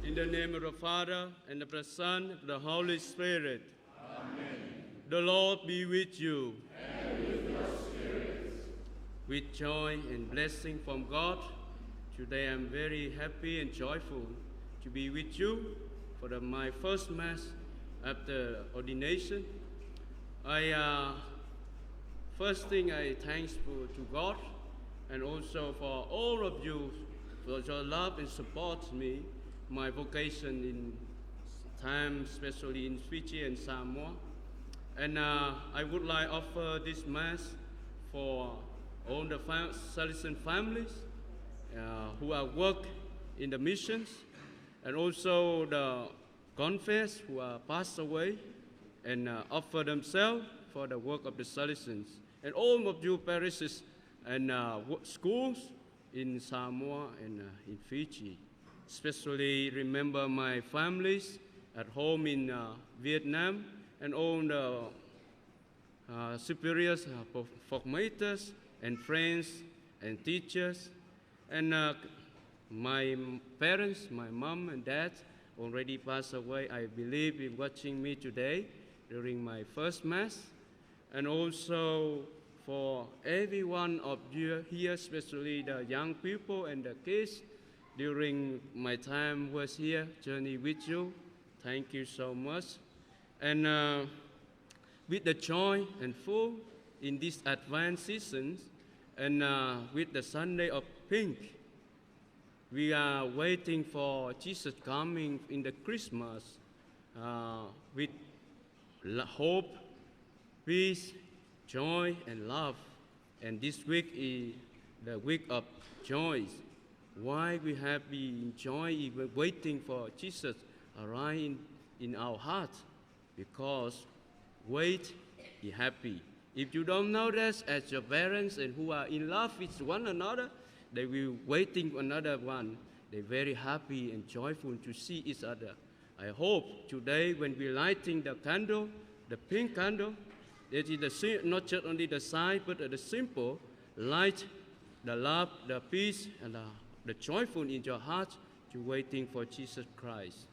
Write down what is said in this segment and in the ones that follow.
In the name of the Father, and of the Son, and of the Holy Spirit. Amen. The Lord be with you. And with your spirit. With joy and blessing from God, today I'm very happy and joyful to be with you for my first Mass after ordination. First thing I thanks to God and also for all of you for your love and support me, my vocation in time, especially in Fiji and Samoa. And I would like to offer this Mass for all the Salesian families who are work in the missions, and also the converts who are passed away and offer themselves for the work of the Salesians. And all of you parishes and schools in Samoa and in Fiji. Especially remember my families at home in Vietnam and all the superiors, formators and friends and teachers. And my parents, my mom and dad already passed away. I believe in watching me today during my first Mass. And also for every one of you here, especially the young people and the kids, during my time was here, journey with you. Thank you so much. And with the joy and full in this advanced season, and with the Sunday of Pink, we are waiting for Jesus coming in the Christmas with hope, peace, joy, and love. And this week is the week of joys. Why we have been joy waiting for Jesus arrive in our heart? Because wait, be happy. If you don't know that, as your parents and who are in love with one another, they will waiting for another one. They're very happy and joyful to see each other. I hope today when we're lighting the candle, the pink candle, that is not just only the sign, but the simple light, the love, the peace, and the joyful in your heart to waiting for Jesus Christ.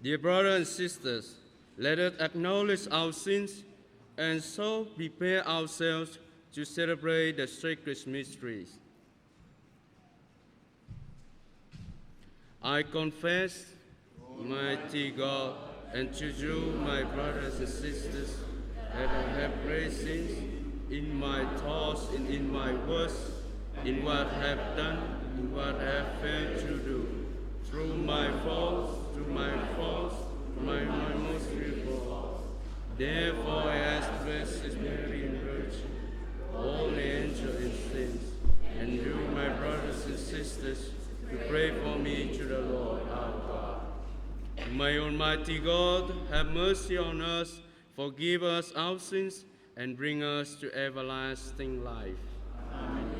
Dear brothers and sisters, let us acknowledge our sins and so prepare ourselves to celebrate the sacred mysteries. I confess, Almighty God, and to you, my brothers and sisters, that I have great sins in my thoughts and in my words, in what I have done, in what I have failed to do, through my faults, my most grievous faults. Therefore I ask Blessed Mary and Virgin, holy angel and saints, and you, my brothers and sisters, to pray for me to the Lord our God. May Almighty God have mercy on us, forgive us our sins, and bring us to everlasting life. Amen.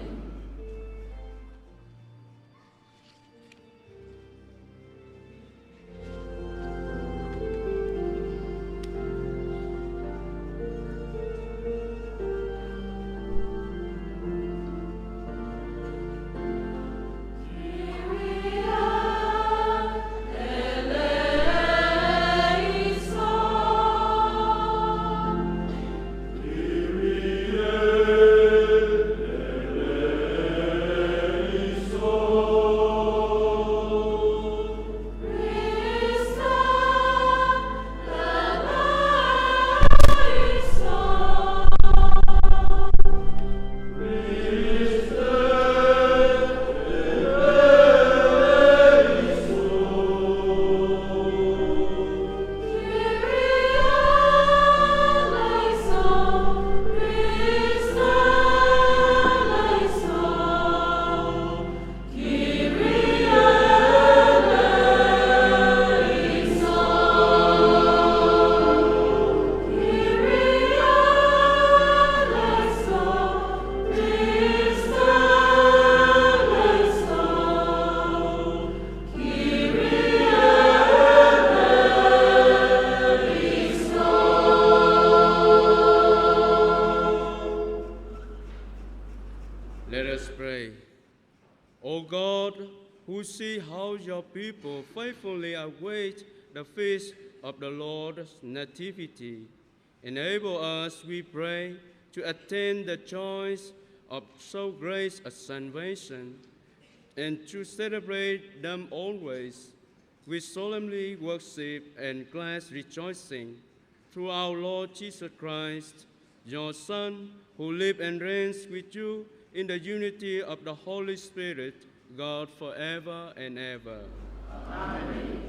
O God, who see how your people faithfully await the feast of the Lord's nativity, enable us, we pray, to attain the joys of so great a salvation, and to celebrate them always with solemnly worship and glad rejoicing through our Lord Jesus Christ, your Son, who lives and reigns with you in the unity of the Holy Spirit, God forever and ever. Amen.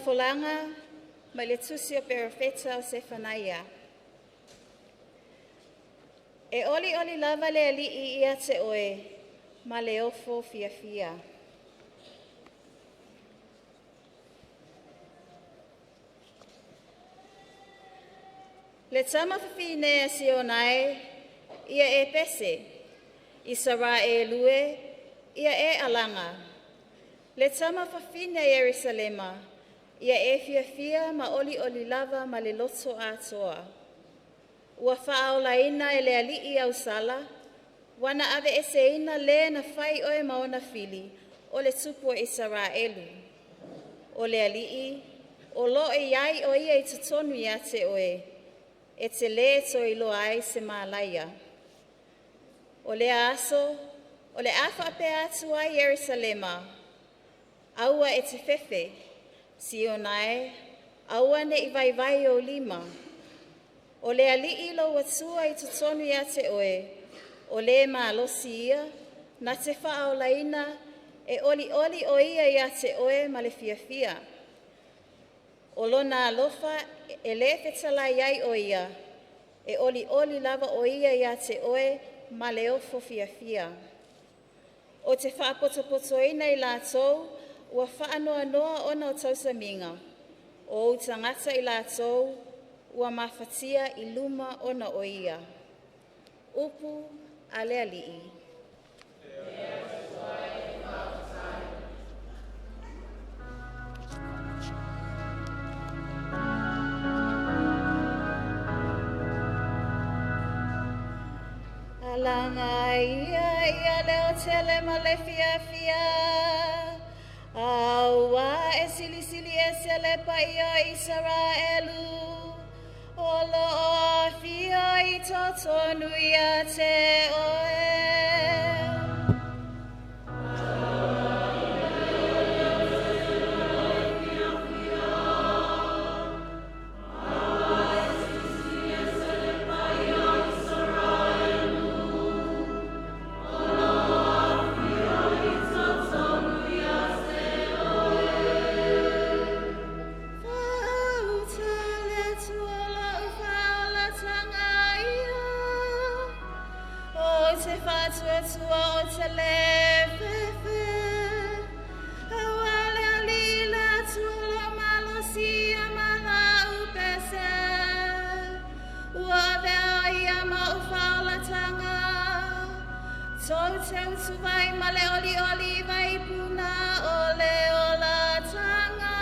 Folanga, mai le tusi o perofeta o Sefanaia. E oli lava le alii ia te oe, ma le ofo fia. Le tama whiwhinea si o nai, ia e pese, i sara e lue, ia e alanga. Le tama whiwhinea Yerusalema, ia e fia ma oli lava ma le loto atoa. Ua whaaolaina e le alii au sala, wana ave e seina le na whai oe maona fili, o le tupu o Israelu. O le alii, o lo e iai o ia i tutonu ia te oe, e te le to i lo ai se malaia. O le aso, o le afa pe atu ai Yerusalema, aua e te fefe, si o nae, aua ne i vai o lima. O le alii lo watua i tutonu ia te oe, o le maalosi ia, na te whaaolaina e oli o ia ia te oe ma le fia. O lona alofa e le whetala iai o ia, e oli lava o ia te oe ma le ofo fia. O te whaapotopotoina i lātou, ua whaanoa ona o tausaminga, o utangata i lātou, ua mawhatia i luma ona o ia. Upu ale alii. Langaia ia leo tele male fia fia. Awa e sili sili e sele pa ia Israelu. Olo o fia I totonu ia te oe. Vai male oli oli vai puna ole ola tanga.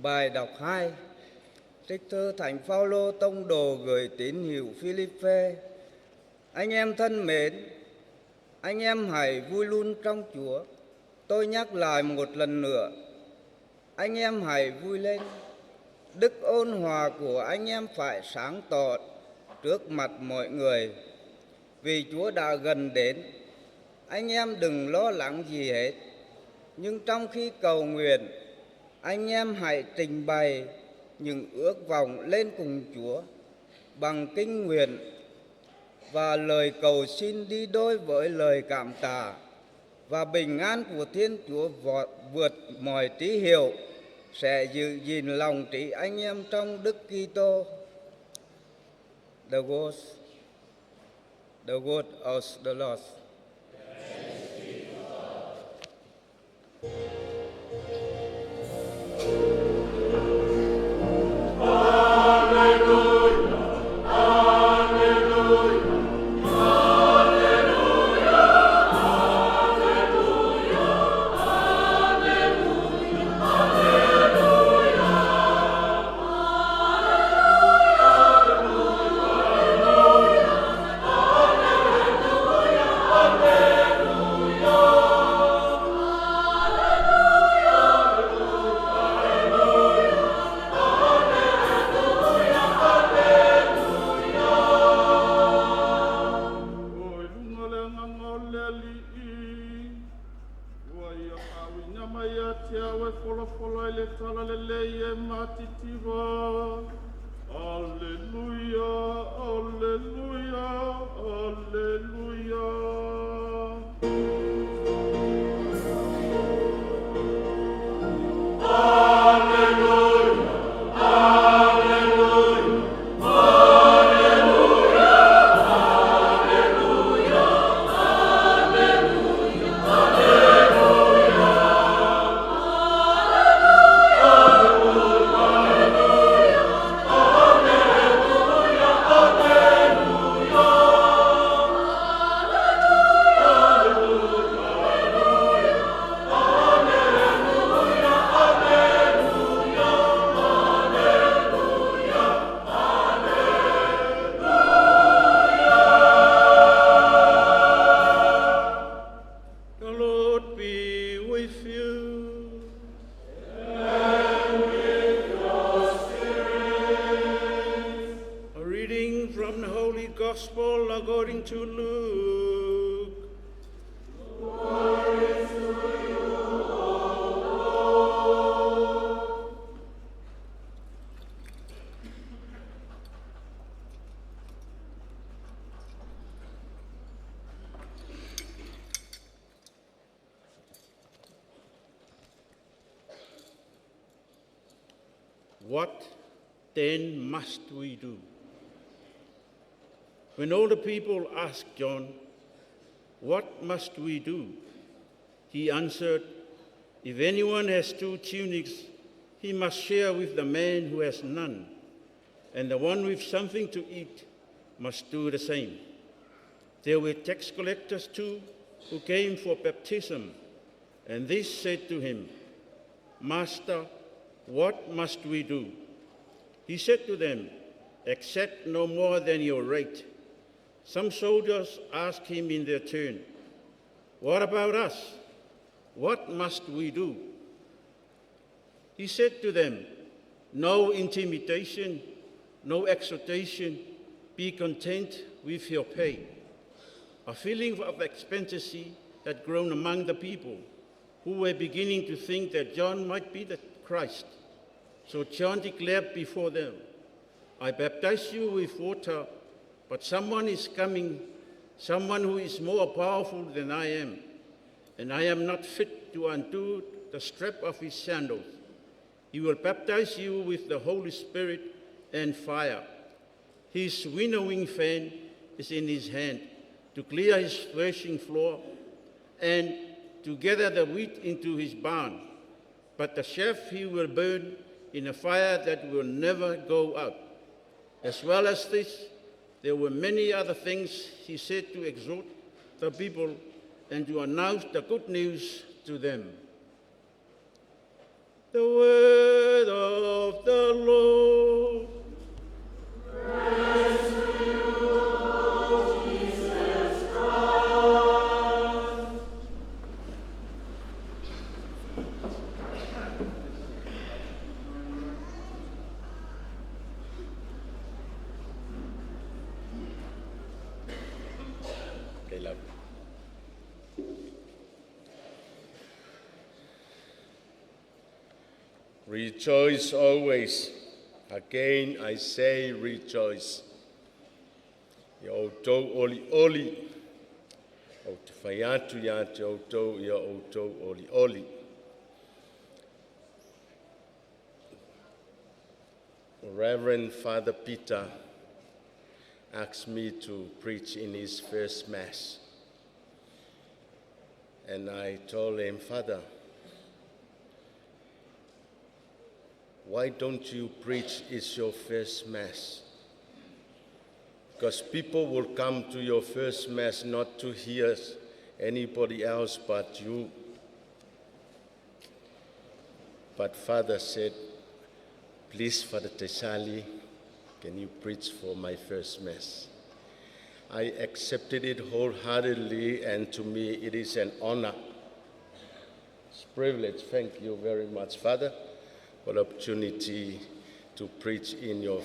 Bài đọc 2. Trích thư Thánh Phaolô tông đồ gửi tín hữu Philippe. Anh em thân mến, anh em hãy vui luôn trong Chúa. Tôi nhắc lại một lần nữa, anh em hãy vui lên. Đức ôn hòa của anh em phải sáng tỏ trước mặt mọi người, vì Chúa đã gần đến. Anh em đừng lo lắng gì hết, nhưng trong khi cầu nguyện, anh em hãy trình bày những ước vọng lên cùng Chúa bằng kinh nguyện và lời cầu xin đi đôi với lời cảm tạ, và bình an của Thiên Chúa vượt mọi trí hiểu sẽ giữ gìn lòng trí anh em trong Đức Kitô. The word of the Lord. fola fola le tala le le matitiwa. Alleluia, alleluia, alleluia. Gospel according to Luke. What then must we do? When all the people asked John, "What must we do?" he answered, "If anyone has 2 tunics, he must share with the man who has none, and the one with something to eat must do the same." There were tax collectors too who came for baptism, and these said to him, "Master, what must we do?" He said to them, "Accept no more than your rate." Some soldiers asked him in their turn, "What about us? What must we do?" He said to them, "No intimidation, no exhortation, be content with your pay." A feeling of expectancy had grown among the people, who were beginning to think that John might be the Christ. So John declared before them, "I baptize you with water, but someone is coming, someone who is more powerful than I am, and I am not fit to undo the strap of his sandals. He will baptize you with the Holy Spirit and fire. His winnowing fan is in his hand to clear his threshing floor and to gather the wheat into his barn, but the chaff he will burn in a fire that will never go out." As well as this, there were many other things he said to exhort the people and to announce the good news to them. The word of the Lord. Praise to you, Lord Jesus Christ. Rejoice always. Again I say rejoice. Ia outou oli oli. O te whai atu ia te outou, ia outou oli oli. Reverend Father Peter asked me to preach in his first Mass. And I told him, "Father, why don't you preach it's your first Mass? Because people will come to your first Mass not to hear anybody else but you." But Father said, "Please, Father Tesali, can you preach for my first Mass?" I accepted it wholeheartedly, and to me it is an honor. It's a privilege. Thank you very much, Father, for the opportunity to preach in your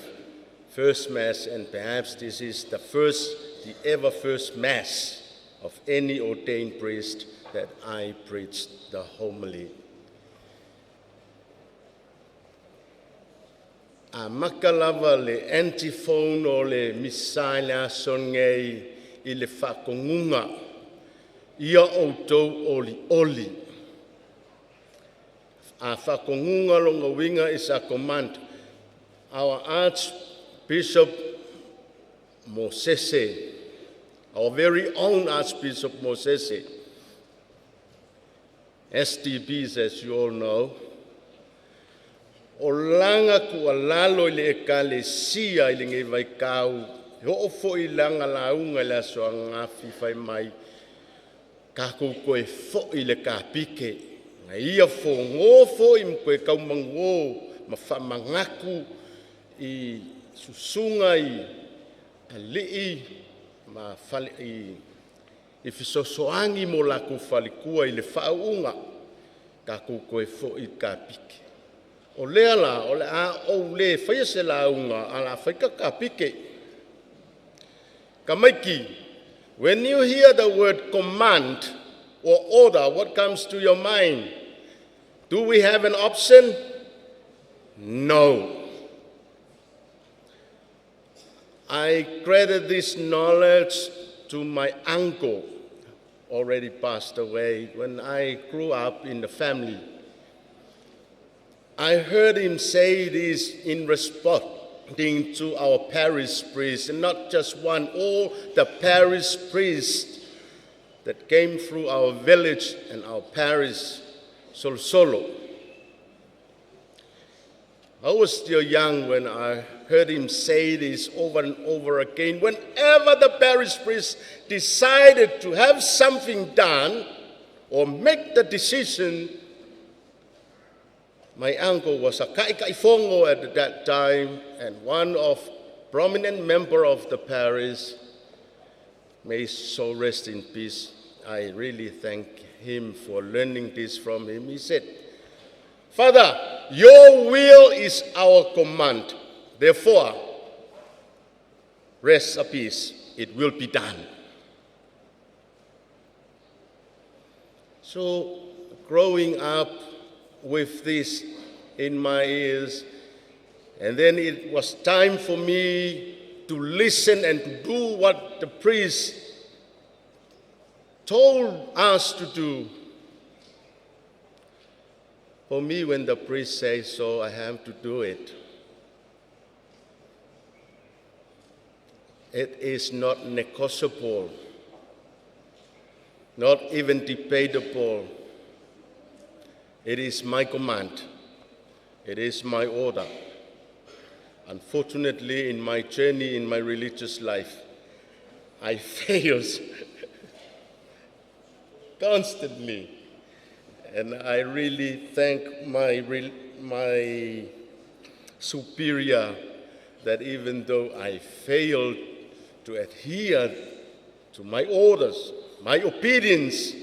first Mass, and perhaps this is the ever first Mass of any ordained priest that I preached the homily. a makalava le antiphone o le misaile a songei I le whakongunga ia outou oli. A whakongunga longa winga is a command. Our Archbishop Mosese, our very own Archbishop Mosese, SDBs as you all know, o langa kua lalo I le ekalesia I le ngai vai kau, ho'ofo I langa launga le aso ngafi fai mai, kako koe fo I le kapike, ngai ia fo ngofo I mkoe kaumango, ma whamangaku I susunga I alii, ma fale I fisosoangi mo laku falikua I le whaunga, kako koe fo I kapike. O leala, o le a o le whaia se launga, a la whaika ka pike. Ka maiki, when you hear the word command or order, what comes to your mind? Do we have an option? No. I credit this knowledge to my uncle, already passed away, when I grew up in the family. I heard him say this in responding to our parish priest, and not just one, all the parish priests that came through our village and our parish, Solo. I was still young when I heard him say this over and over again. Whenever the parish priest decided to have something done or make the decision, my uncle was a kaikaifongo at that time and one of prominent member of the parish. May his soul rest in peace. I really thank him for learning this from him. He said, "Father, your will is our command. Therefore, rest at peace. It will be done." So, growing up with this in my ears, and then it was time for me to listen and to do what the priest told us to do. For me, when the priest says so, I have to do it. It is not negotiable, not even debatable. It is my command. It is my order. Unfortunately, in my journey in my religious life, I failed constantly. And I really thank my superior that even though I failed to adhere to my orders, my obedience,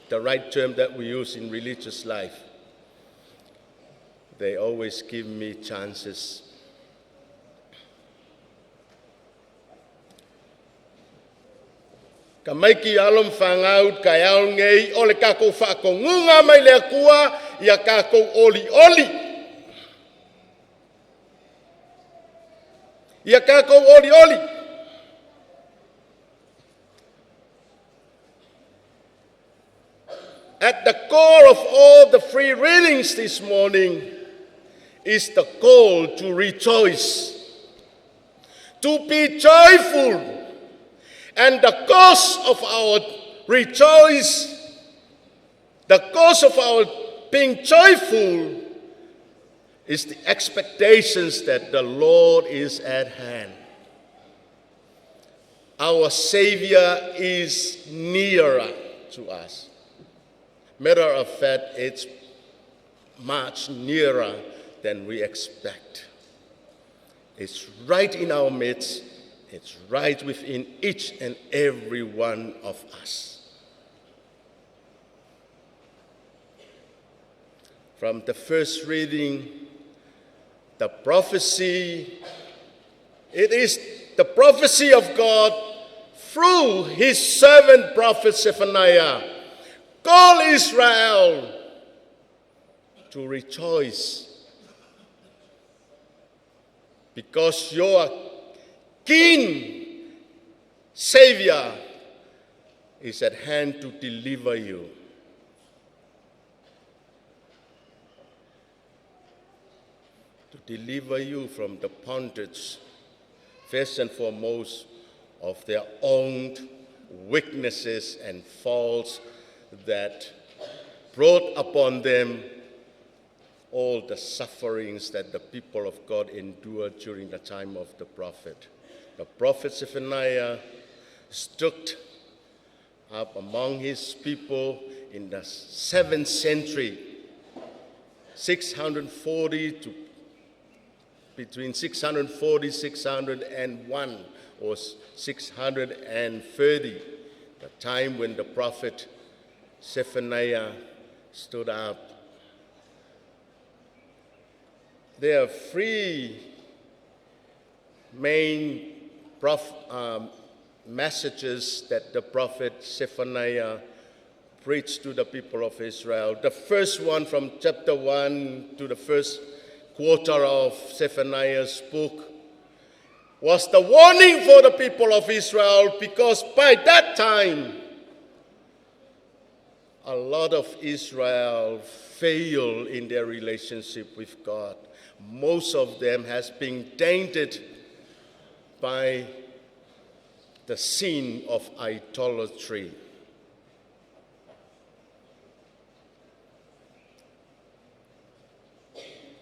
the right term that we use in religious life, they always give me chances. Ka maiki alom whangaut kai au ngei o le kako whakongunga mai le akua ia kako oli. Ia kako oli. At the core of all the free readings this morning is the call to rejoice, to be joyful. And the cause of our rejoice, the cause of our being joyful is the expectations that the Lord is at hand. Our Savior is nearer to us. Matter of fact, it's much nearer than we expect. It's right in our midst. It's right within each and every one of us. From the first reading, the prophecy, it is the prophecy of God through his servant prophet Zephaniah. Call Israel to rejoice. because your King, Savior, is at hand to deliver you. To deliver you from the bondage, first and foremost, of their own weaknesses and faults that brought upon them all the sufferings that the people of God endured during the time of the prophet. The prophet Zephaniah stood up among his people in the 7th century, 640 to between 640, 601, or 630, the time when the prophet Zephaniah stood up. There are three main messages that the prophet Zephaniah preached to the people of Israel. The first one, from chapter 1 to the first quarter of Zephaniah's book, was the warning for the people of Israel, because by that time a lot of Israel failed in their relationship with God. Most of them has been tainted by the sin of idolatry.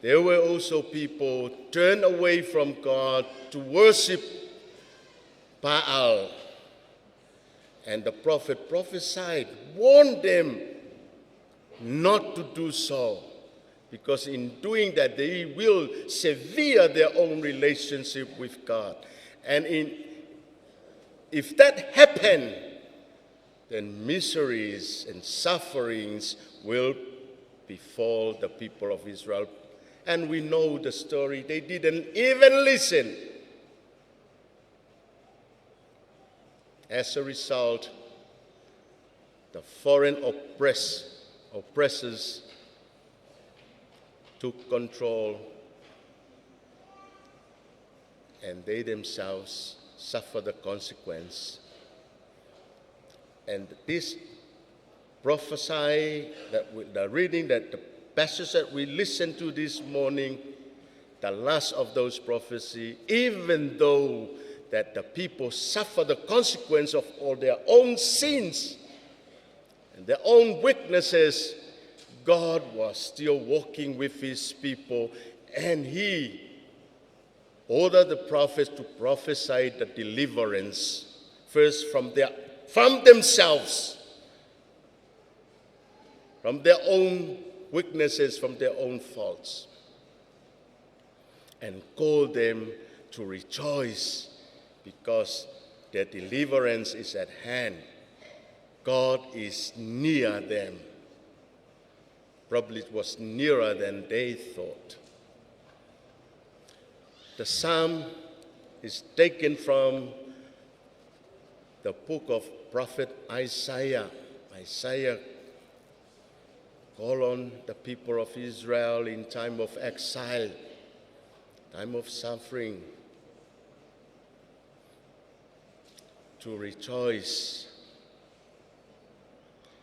There were also people turned away from God to worship Baal. And the prophet prophesied, warned them not to do so, because in doing that they will sever their own relationship with God. And if that happens, then miseries and sufferings will befall the people of Israel. And we know the story. They didn't even listen. As a result, the foreign oppressors took control, and they themselves suffer the consequence. And this prophesy, that the reading, that the passage that we listened to this morning, the last of those prophecies, even though that the people suffer the consequence of all their own sins and their own weaknesses, God was still walking with his people, and he ordered the prophets to prophesy the deliverance, first from themselves, from their own weaknesses, from their own faults, and call them to rejoice, because their deliverance is at hand. God is near them. Probably it was nearer than they thought. The psalm is taken from the book of prophet Isaiah. Isaiah called on the people of Israel in time of exile, time of suffering, to rejoice.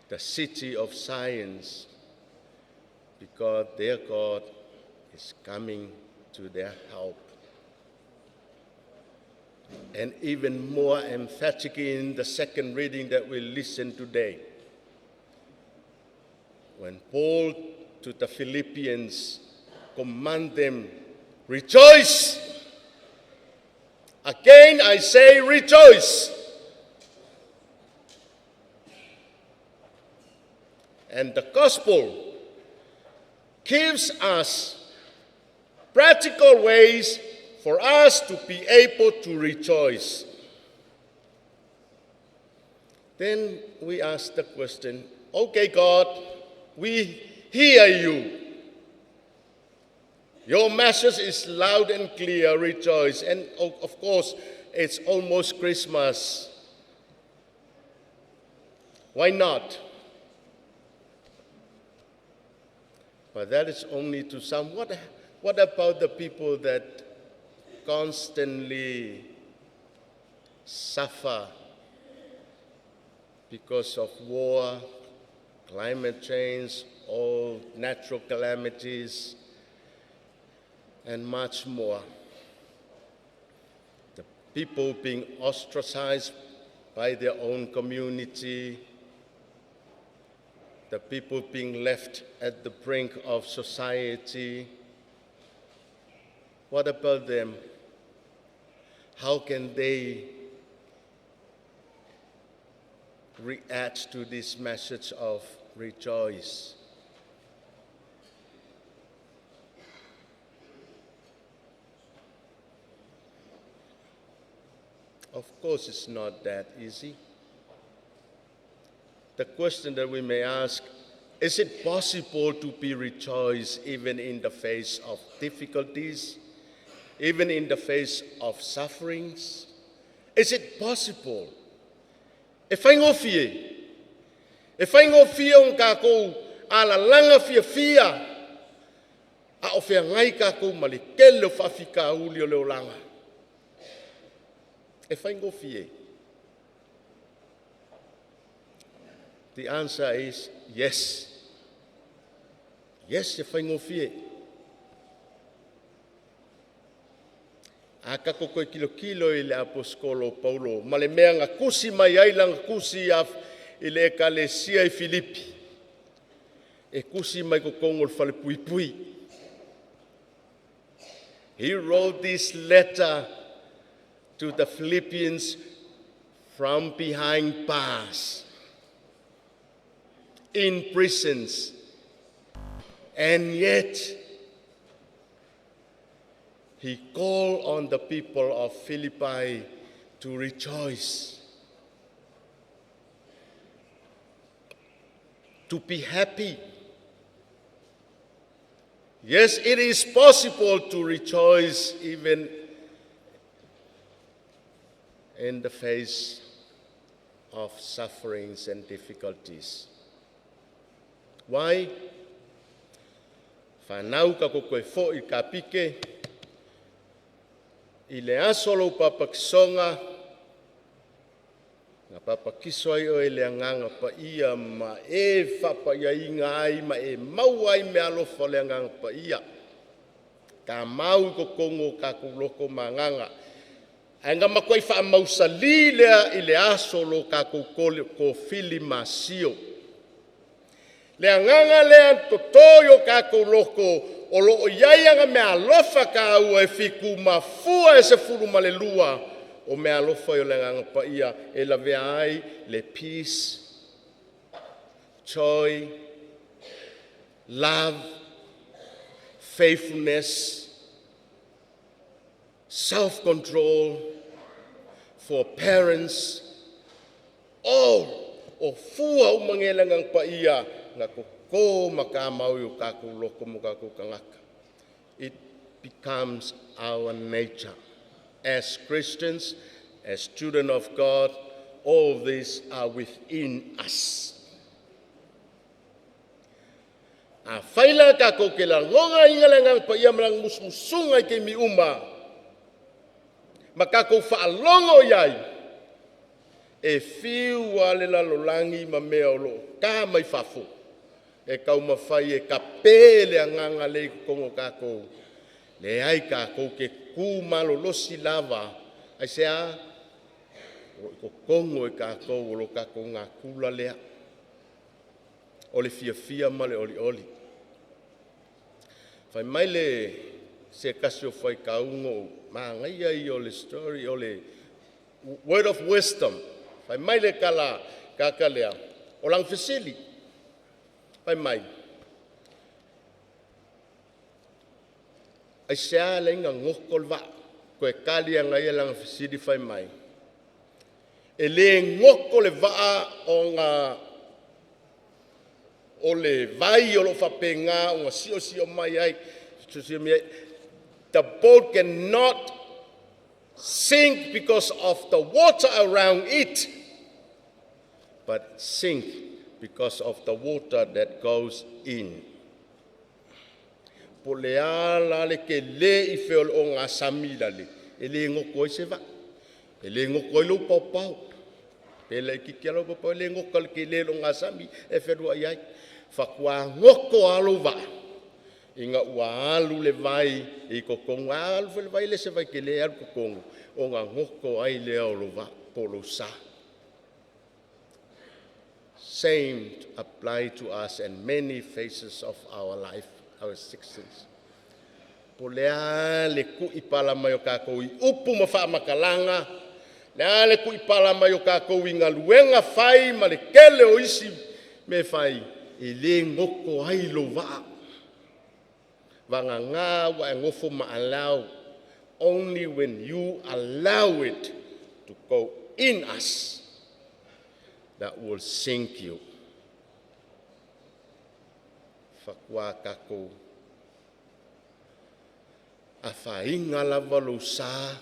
The city of Zion, because their God is coming to their help. And even more emphatic in the second reading that we listen today, when Paul to the Philippians command them, rejoice. Again I say rejoice. And the gospel gives us practical ways for us to be able to rejoice. Then we ask the question, okay, God, we hear you. Your message is loud and clear, rejoice. And of course, it's almost Christmas. Why not? But that is only to some. What about the people that constantly suffer because of war, climate change, all natural calamities, and much more. The people being ostracized by their own community, the people being left at the brink of society. What about them? How can they react to this message of rejoice? Of course, it's not that easy. The question that we may ask, is it possible to be rejoiced even in the face of difficulties, even in the face of sufferings? Is it possible? E whai ngofie on kākou ala langa fia, a o whea ngai kākou ma le kele o whawhika uli o leo langa. E whai ngofie. The answer is yes. Yes, e whai ngofie. A kako koe kilo I le apostolo Paulo. Ma le mea ngā kusi mai ai langa kusi I le ekalesia I Filipi. E kusi mai ko kongol whale pui pui. He wrote this letter to the Philippians from behind bars, in prisons, and yet he called on the people of Philippi to rejoice, to be happy. Yes, it is possible to rejoice even in the face of sufferings and difficulties. Why? Whanau ka koe fo I ka pike, I le asolo papakisonga, nga papakiso ai o e le anganga pa ia ma e whapa ia inga ai ma e mau ai me alofa le anganga pa ia. Ka mau ko kongo ka kuloko manganga. Ainga makwai wha mausali lea I le asolo ka kukole ko fili masio. Le anganga lea totoyo ka kuloko o loo iaianga me alofa ka ua e fiku mafua e se furu malelua o me alofa yo le anganga pa ia e la vea ai le peace, joy, love, faithfulness, self-control, forbearance, all o fua umangelangang pa iya nga ko makamau yu kaku loko mo kaku kangaka. It becomes our nature. As Christians, as children of God, all these are within us. A faila kako ke la ngonga ingalangang pa iya malang musmusunga ke mi uma. Makako whaalongo iai, e whiu wale la lolangi ma mea o lo ka mai whafo, e kau mawhai e ka pēle anganga le kongo kako, le ai kako ke ku malo losi lava, ai sea, ko kongo e kako o lo kako ngā kula lea, o le fia ma le oli. Whai mai le se kasi o whai kaungo, ma ngai ai o le story, o le word of wisdom. Whai mai le kala kakalea. O lang fesili. Whai mai. Ai sea le inga ngokol wa. Koe kalia ngai e lang fesili whai mai. E le ngokol e waa o ngā o le vai o lo whapenga o ngā sio mai ai. The boat cannot sink because of the water around it, but sink because of the water that goes in. Po le ala le ke le I whio o ngā sami lale. E le ngoko I se va. E le ngoko I lo paupau. E le ki kia lo paupau. E le ngoko ke le o ngā sami. E wherua iai. Whakua ngoko alo va. Inga ua alu le vai I kokongu. Alu le vai le se vai ke le alu kokongu. O ngā ngoko ai le au lo va. Polo sa. Same apply to us and many phases of our life, our existence. Po lea le ku I pala mai o kākou I upu ma wha makalanga. Lea le ku I pala mai o kākou I ngā luenga whai ma le kele o isi me whai. I le ngoko ai lo waa. Wanga ngā wa e ngofo ma allow. Only when you allow it to go in us, that will sink you. Whakua kako. A whainga lava lo sa.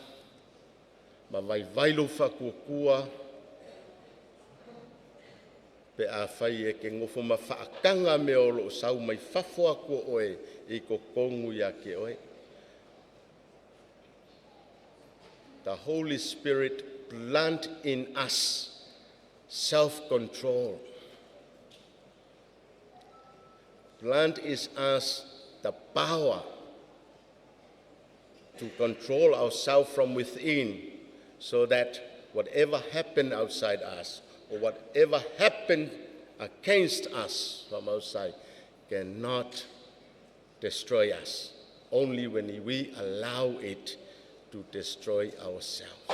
Ma vai vailo whakuakua. Pe a whai e ke ngofo ma whaakanga me o lo sau mai whafua ko oe I ko kongu ya ke oe. The Holy Spirit plant in us self-control. Plant in us the power to control ourselves from within so that whatever happened outside us or whatever happened against us from outside cannot destroy us. Only when we allow it to destroy ourselves.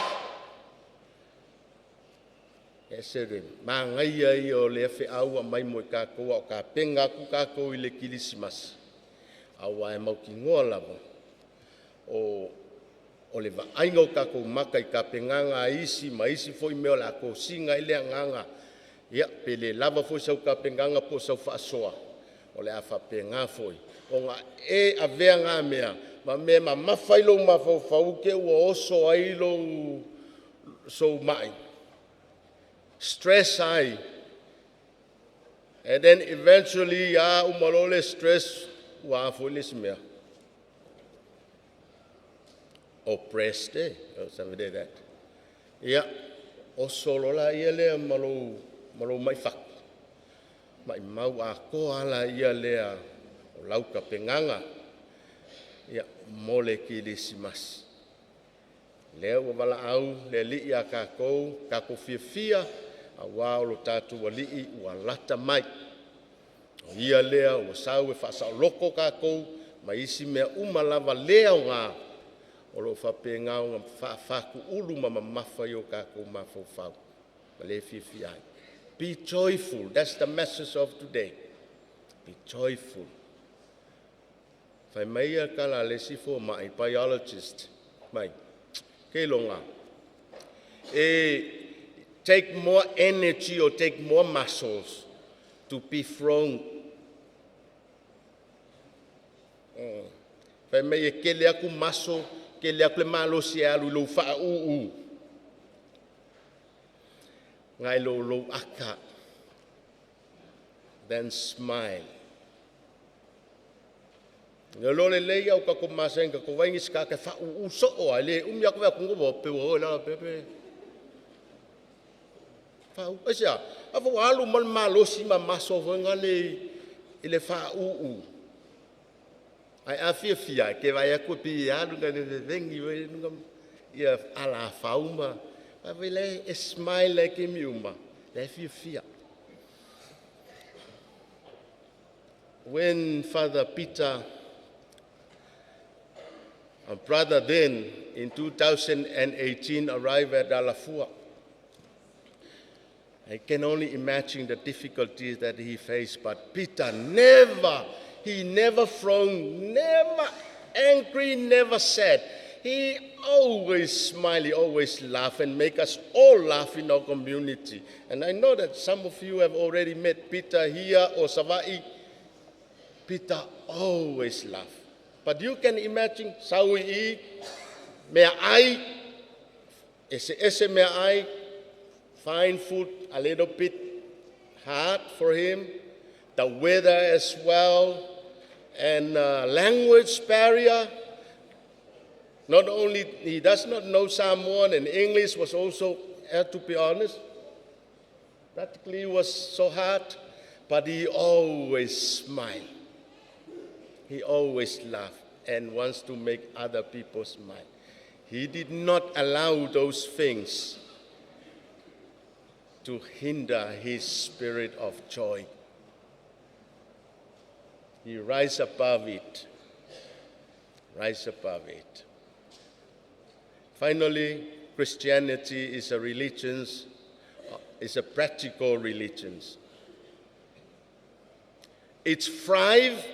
E sere, mā ngai ai o le whi aua mai mo I kākou o ka penga ku kākou I le kilisimas. Awa e mau ki ngoa lava. O le vaaiga o kākou maka I ka penganga isi, ma isi foi meo la ko singa I le nganga. Ia, pe le lava foi sau ka penganga po sau whaasoa. O le a whapenga foi. O ngā e a vea ngā mea. Ma mea ma mawhailo ma whau ke ua oso ailo so mai. Stress ai. And then eventually, umalole stress wa folis mea. Oppressed, something like that. Yeah, oso la ia lea malo mai whak. Mai mau a koa la ia lea o lauka penganga. Ia, mole ki lisimas. Lea ua wala au, le li a kako fia, a wao lo tatu wa li ua lata mai. O ia lea ua sau e whasa loko kako, ma isi mea umalava lea o ngā. O lo whapenga o ngā whaku ulu ma mawhai o kako mawhau. Ma le fia ai. Be joyful, that's the message of today. Be joyful. Whai mai a kala le sifo mai, biologist, mai, kei longa. Take more energy or take more muscles to be thrown. Whai mai e kele aku muscle, kele aku le malo si alu lo wha uu. Ngai lo aka. Then smile. Nga lole leia o kako masenga ko waingi ska ka fa u so o ale umya ko ku ngo pe o la pepe fa u asia afu alu mal malo si ma maso nga le ile fa u ai afia ke vai ku pi ya lu nga vengi we nga ia ala fa uma avele a smile like miuma le fia. When Father Peter, a brother then, in 2018, arrived at Alafua, I can only imagine the difficulties that he faced, but Peter never frowned, never angry, never sad. He always smiled, he always laughed, and make us all laugh in our community. And I know that some of you have already met Peter here or Savai. Peter always laughed. But you can imagine, sawi mea ai, ese mea ai, find food a little bit hard for him, the weather as well, and language barrier. Not only he does not know Samoan, and English was also, to be honest, practically was so hard, but he always smiled. He always laughed and wants to make other people smile. He did not allow those things to hinder his spirit of joy. He rise above it. Rise above it. Finally, Christianity is a religion, is a practical religion. It thrives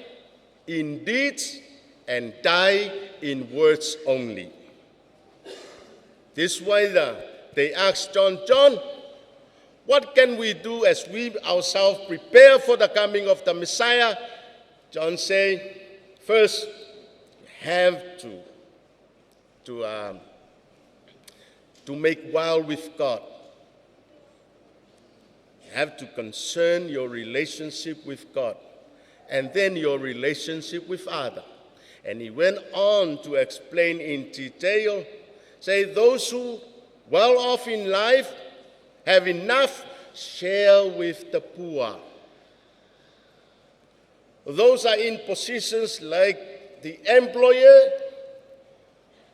in deeds and die in words only. This is why they asked John, what can we do as we ourselves prepare for the coming of the Messiah? John said, first, you have to make well with God. You have to concern your relationship with God, and then your relationship with others. And he went on to explain in detail, say those who well off in life have enough, share with the poor. Those are in positions like the employer,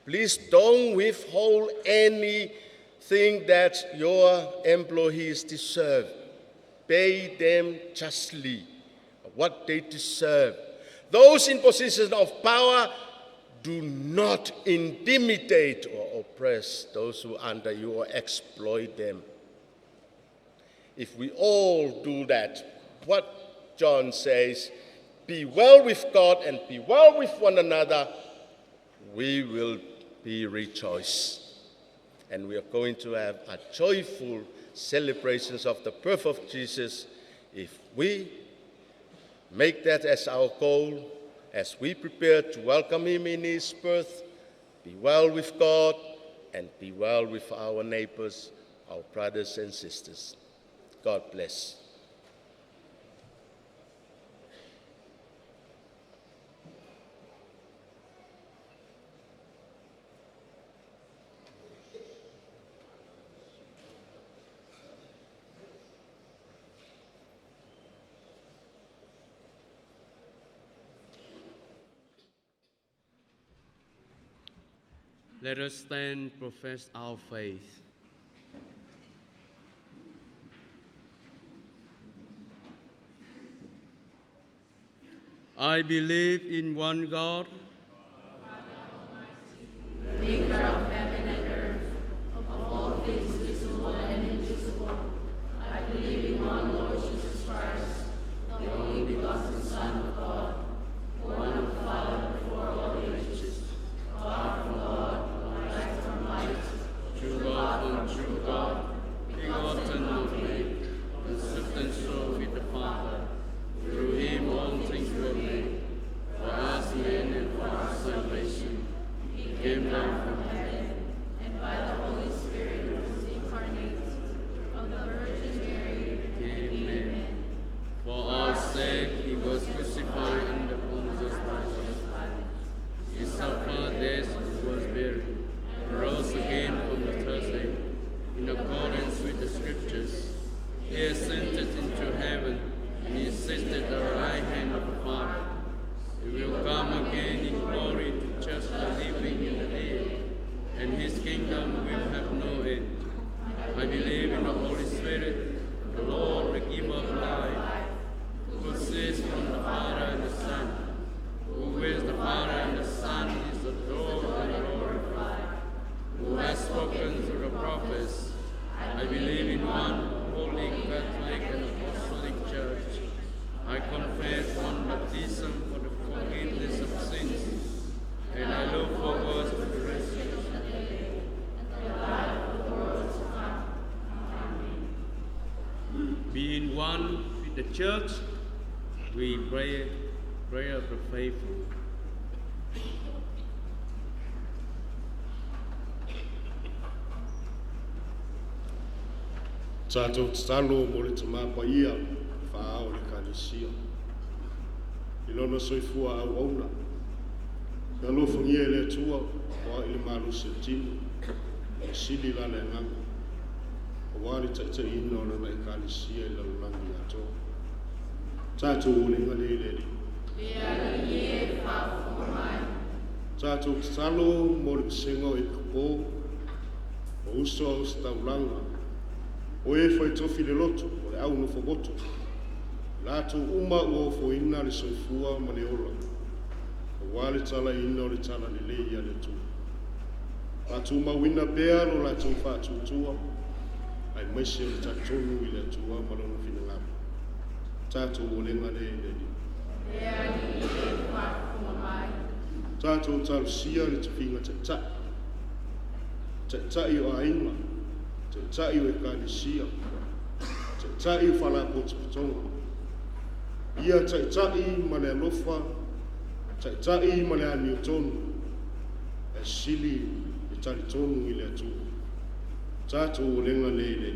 please don't withhold anything that your employees deserve. Pay them justly what they deserve. Those in positions of power, do not intimidate or oppress those who are under you or exploit them. If we all do that, what John says, be well with God and be well with one another, we will be rejoiced. And we are going to have a joyful celebrations of the birth of Jesus if we make that as our goal, as we prepare to welcome him in his birth, be well with God and be well with our neighbors, our brothers and sisters. God bless. Let us stand, profess our faith. I believe in one God, maker of heaven and earth, of all things visible and invisible. I believe in one Lord Jesus Christ, the only begotten Son of God, born of the Father before all ages, God from God, light from light, true God from true God, begotten of made, consubstantial with the Father. Through him all things were made. For us men and for our salvation, he came down from heaven, and by the Holy Spirit was incarnate. Of the Virgin Mary became man. For our sake he was crucified under Pontius Pilate. He suffered death and was buried, and rose again on the third day, in accordance with the Scriptures. He ascended into heaven, and he sits at the right hand of the Father. He will come again in glory to judge the living and the dead, and his kingdom will have no end. I believe in the Holy Spirit, the Lord, the giver of life, who proceeds from the Father and the Son, who with the Father and the Son is adored and glorified, who has spoken through the prophets. I believe in one holy Catholic and Apostolic Church. I confess one baptism for the forgiveness of sins, and I look forward to the resurrection of the dead and the life of the world to come. Amen. being one with the church, we pray of the faithful. Tātou talo mo le tamapa ia whaao le kanesia. Ilona soifua au auna. Galo fungie le tua wa ili malu setino. Sili la le nganga. Wari tata ino na na ikalisia ila ulangi ato. Tatu ulinga le le. Tatu talo mo singo ikpo. Uso staulanga. Oe foi tofi le loto, o au no fogoto. Lato uma o fo ina le soifua ma le ola. O wale tala ina o le tala le leia le tu. Lato uma wina bea lo lato fa tutua. Ai mese o le tatonu i le tua ma lo no fina ngapa. Tato o lenga le le. Tato talo sia le tufinga te tai o ainga, te tai o ekalisia, te tai o whalapototonga. Ia te tai ma le alofa, te tai ma le aniotonu, e sili e talitonu i le atu. Tato o lenga le le.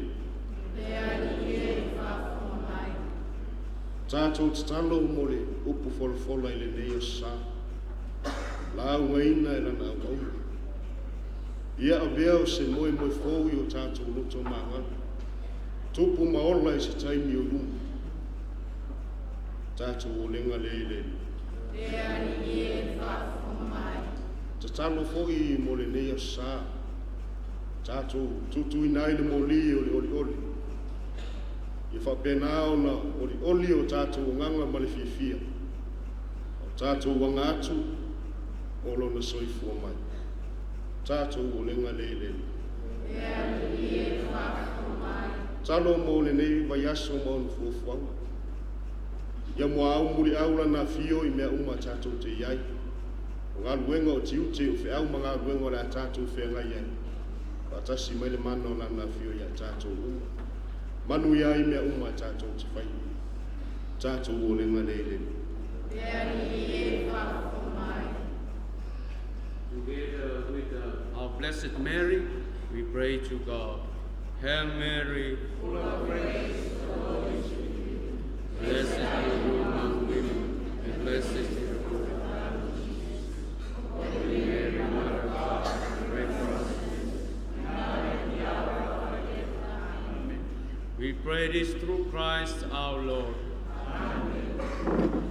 Tato te talo mo le upu folofola i le neo sa. La uaina e lana au. Ia avea o se moe fōu i o tātou loto maanga. Tupu maola i se taimi o lumu. Tātou o lenga le. Te talo fōi i mo le nea sā. Tātou tutu i nai le moli o le oli. I whapena ona oli o tātou o nganga ma le fia. O tātou wangatu o lona soifua mai. Tātou o lenga le. Talo mo le nei vai aso mo no fuafuanga. Ia mo au muri aula na fio i mea uma tātou te iai. O ngā luenga o tiute o whi au ma ngā luenga o la tātou whenga iai. Patasi mai le mana o la na fio ia tātou uma. Manu iai mea uma tātou te whai. Tātou o lenga le. Together with our Blessed Mary, we pray to God. Hail Mary, full of grace, the Lord is with you. Blessed are you among women, and blessed is the fruit of thy womb. Holy Mary, Mother of God, pray for us sinners, now and at the hour of our death. Amen. We pray this through Christ our Lord. Amen.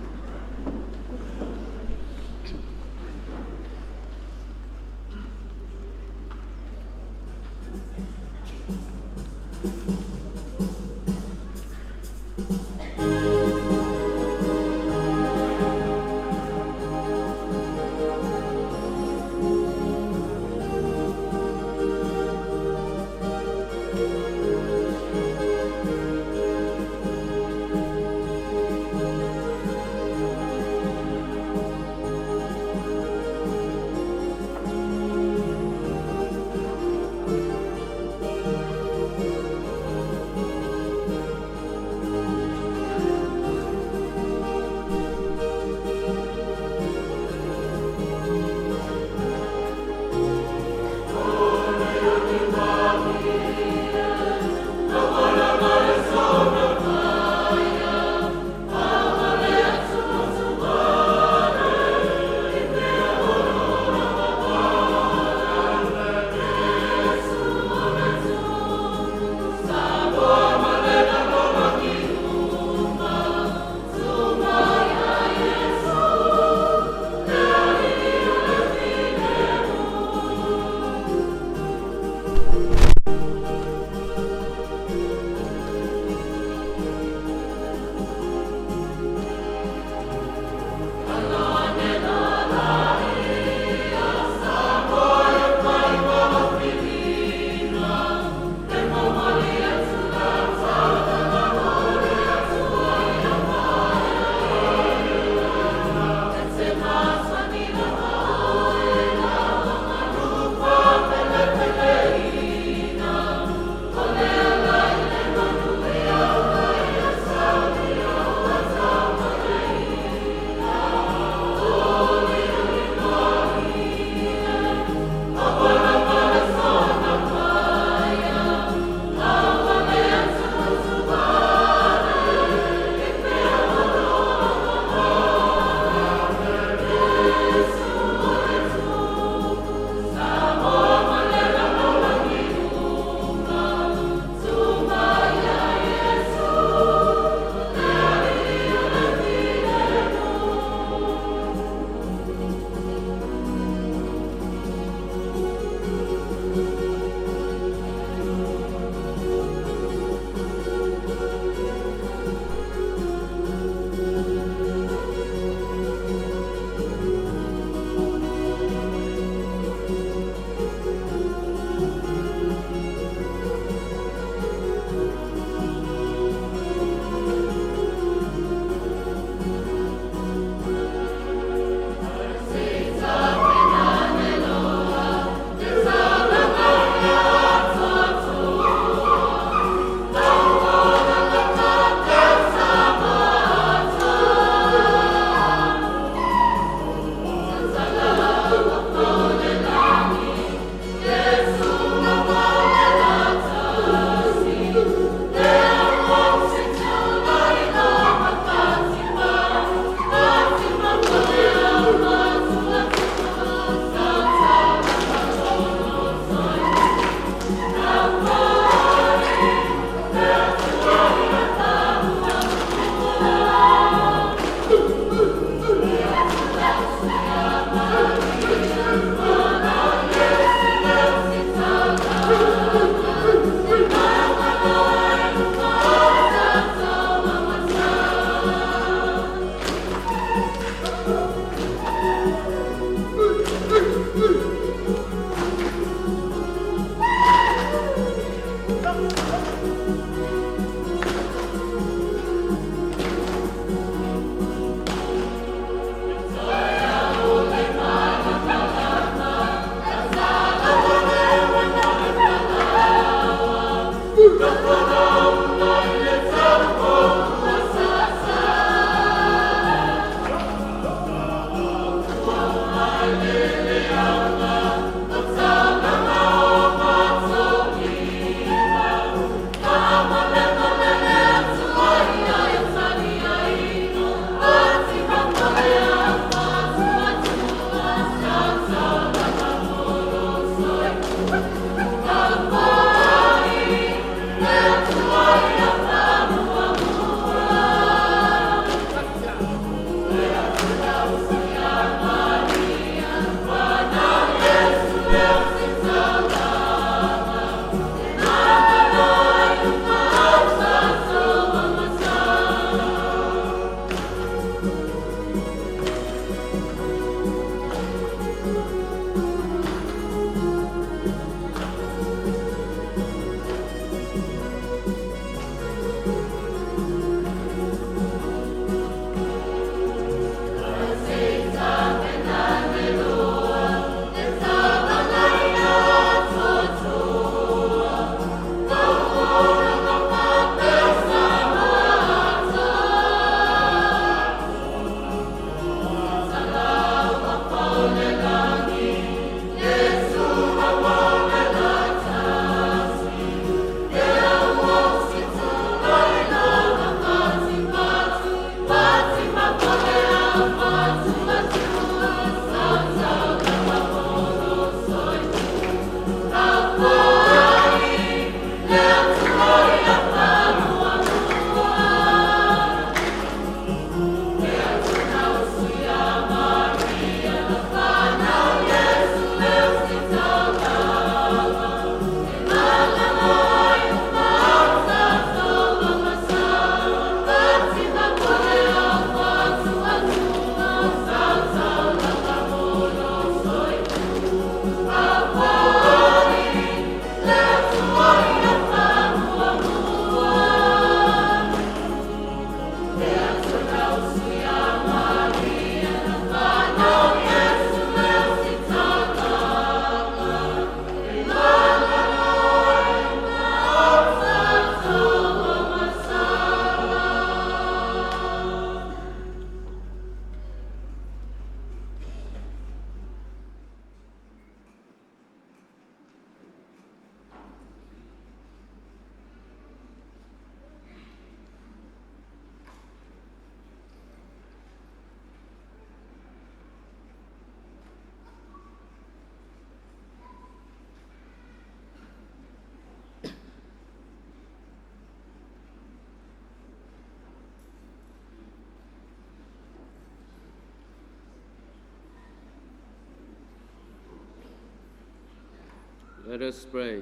Let us pray.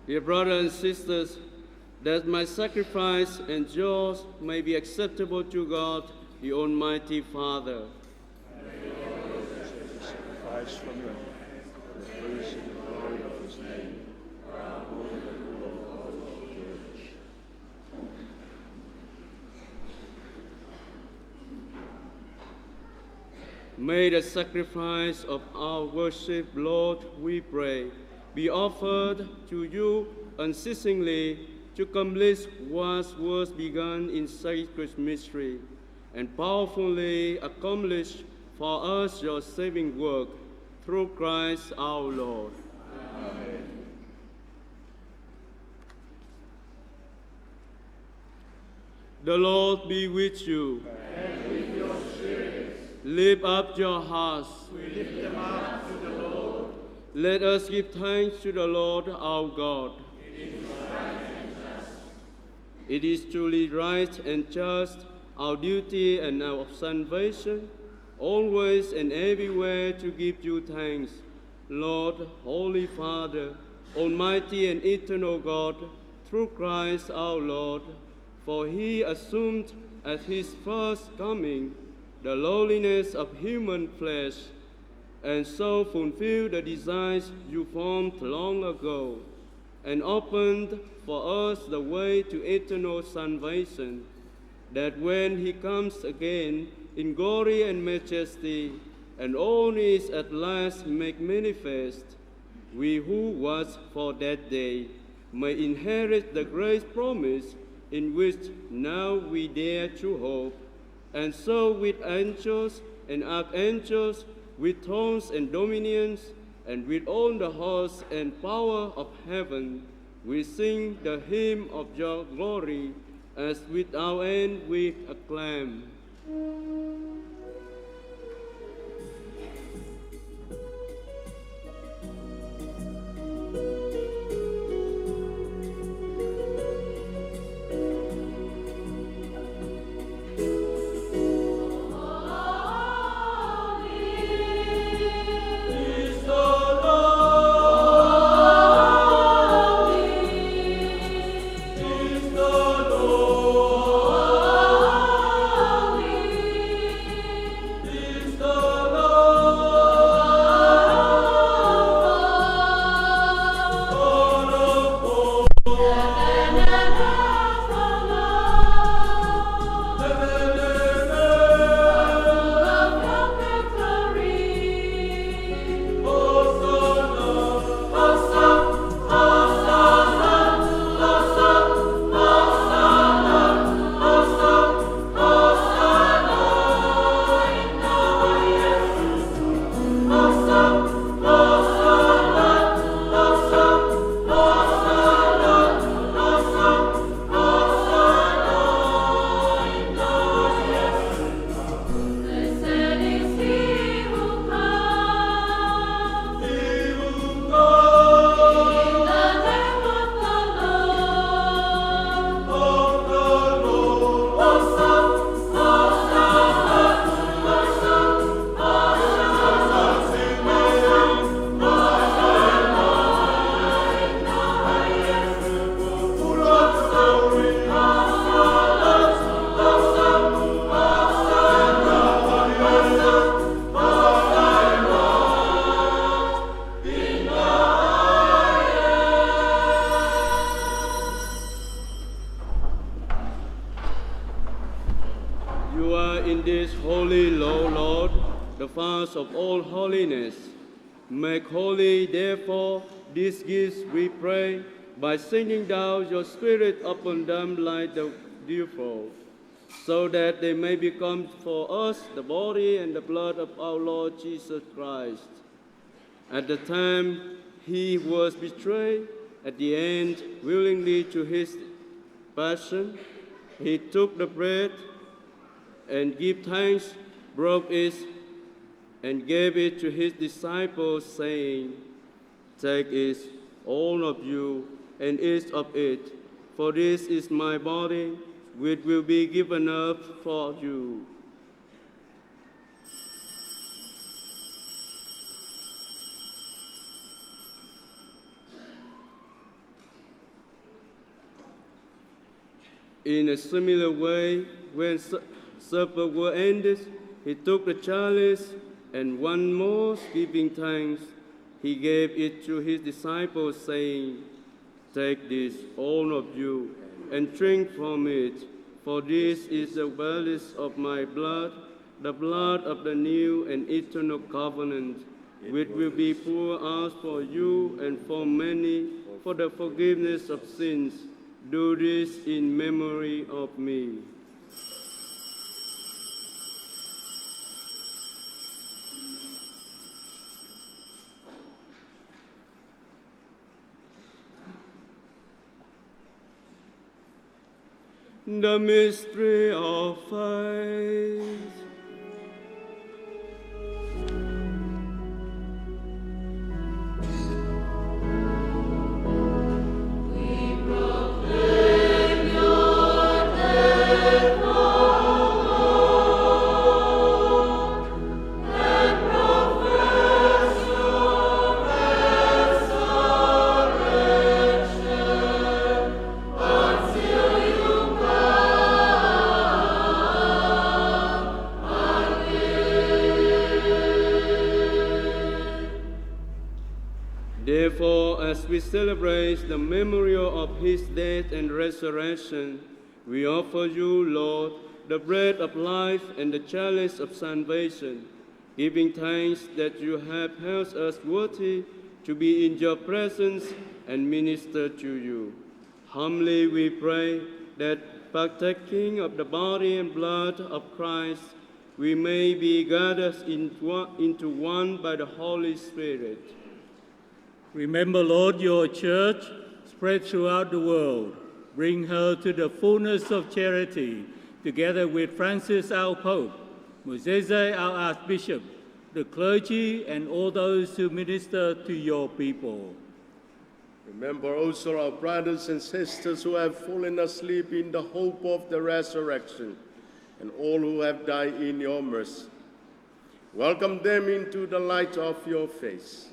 Dear brothers and sisters, that my sacrifice and yours may be acceptable to God, the Almighty Father. Sacrifice from your hand, the praise and glory of his name, for our good and the good of all the church. May the sacrifice of our worship, Lord, we pray, be offered to you unceasingly to complete what was begun in sacred mystery, and powerfully accomplish for us your saving work, through Christ our Lord. Amen. The Lord be with you. And with your spirit. Lift up your hearts. We lift them up to the Lord. Let us give thanks to the Lord our God. It is right and just. It is truly right and just, our duty and our salvation, always and everywhere to give you thanks, Lord, Holy Father, Almighty and eternal God, through Christ our Lord. For he assumed at his first coming the lowliness of human flesh, and so fulfilled the designs you formed long ago, and opened for us the way to eternal salvation, that when he comes again in glory and majesty, and all is at last made manifest, we who watch for that day may inherit the great promise in which now we dare to hope, and so with angels and archangels with thrones and dominions, and with all the hosts and power of heaven, we sing the hymn of your glory, as without end we acclaim. You are in this holy law, Lord, the fast of all holiness. Make holy, therefore, these gifts, we pray, by sending down your Spirit upon them like the dewfall, so that they may become for us the body and the blood of our Lord Jesus Christ. At the time he was betrayed, at the end, willingly to his passion, he took the bread and gave thanks, broke it, and gave it to his disciples, saying, "Take it, all of you, and eat of it, for this is my body, which will be given up for you." In a similar way, when supper was ended, he took the chalice, and one more, giving thanks, he gave it to his disciples, saying, "Take this, all of you, and drink from it, for this is the chalice of my blood, the blood of the new and eternal covenant, which will be poured out for you and for many for the forgiveness of sins. Do this in memory of me." The mystery of faith. Therefore, as we celebrate the memorial of his death and resurrection, we offer you, Lord, the bread of life and the chalice of salvation, giving thanks that you have held us worthy to be in your presence and minister to you. Humbly we pray that, partaking of the body and blood of Christ, we may be gathered into one by the Holy Spirit. Remember, Lord, your church spread throughout the world. Bring her to the fullness of charity, together with Francis, our Pope, Moses, our Archbishop, the clergy, and all those who minister to your people. Remember also our brothers and sisters who have fallen asleep in the hope of the resurrection, and all who have died in your mercy. Welcome them into the light of your face.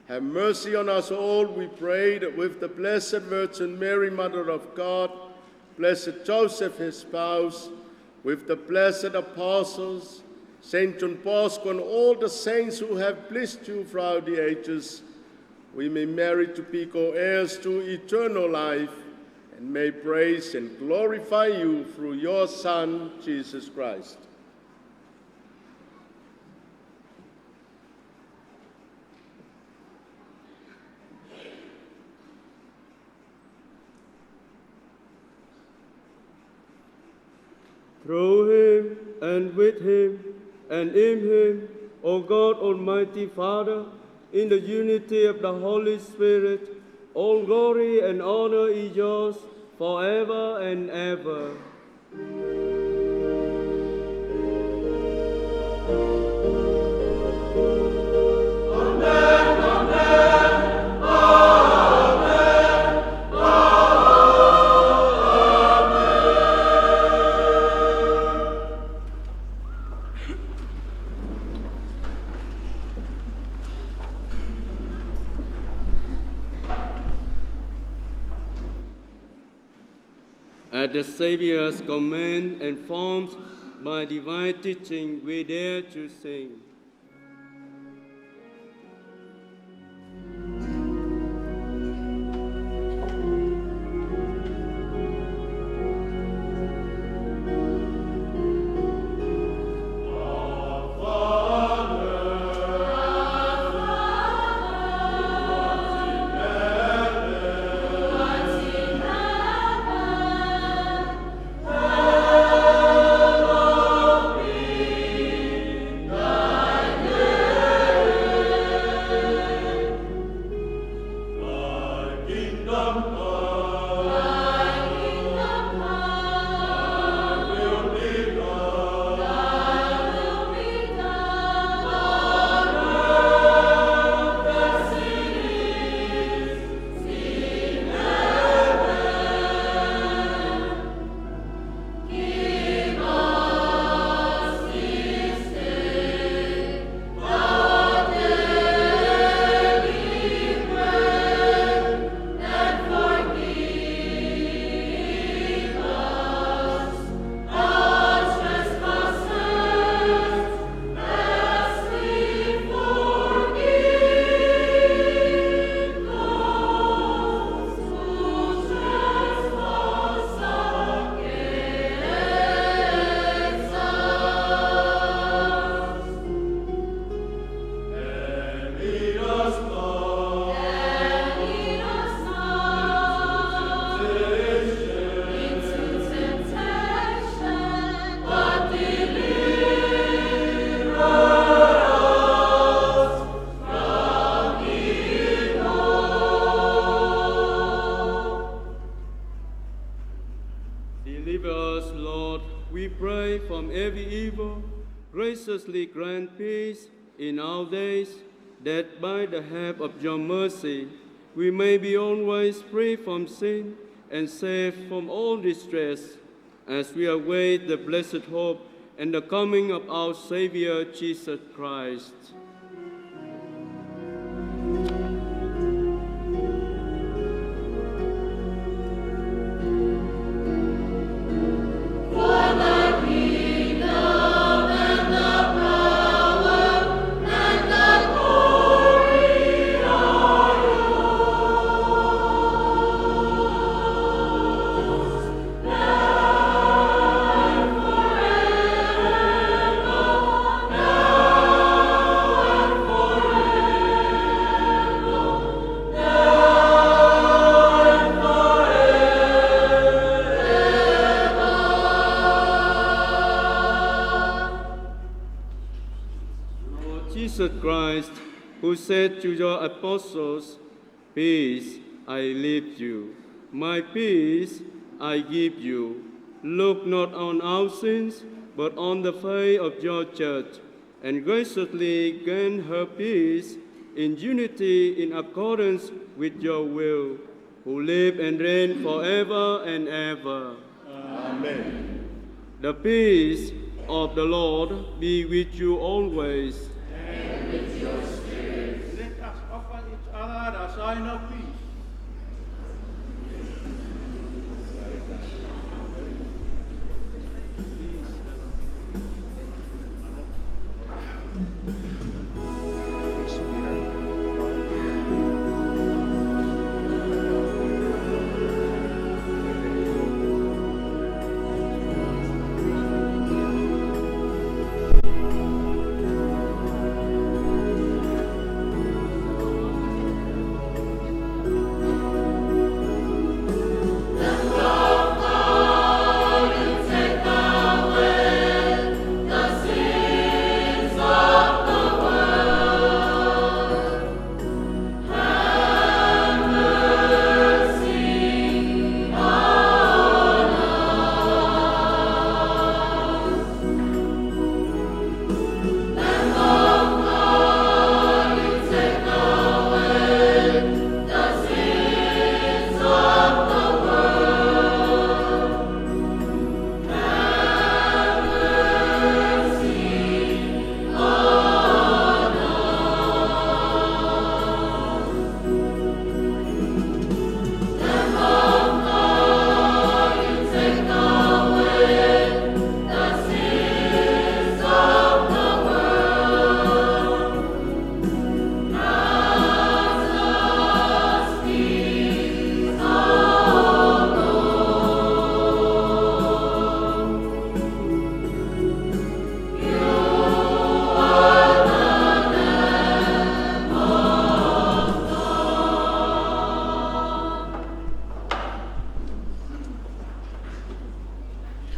Have mercy on us all, we pray, that with the Blessed Virgin Mary, Mother of God, Blessed Joseph, his spouse, with the blessed apostles, Saint John Bosco, and all the saints who have blessed you throughout the ages, we may merit to be co-heirs to eternal life, and may praise and glorify you through your Son, Jesus Christ. Through him, and with him, and in him, O God, Almighty Father, in the unity of the Holy Spirit, all glory and honor is yours forever and ever. At the Saviour's command and formed by divine teaching, we dare to sing. Graciously grant peace in our days, that by the help of your mercy we may be always free from sin and safe from all distress, as we await the blessed hope and the coming of our Savior Jesus Christ. said to your apostles, "Peace I leave you, my peace I give you. Look not on our sins, but on the faith of your church, and graciously grant her peace in unity in accordance with your will, who live and reign forever and ever." Amen. The peace of the Lord be with you always. Let us offer each other a sign of peace.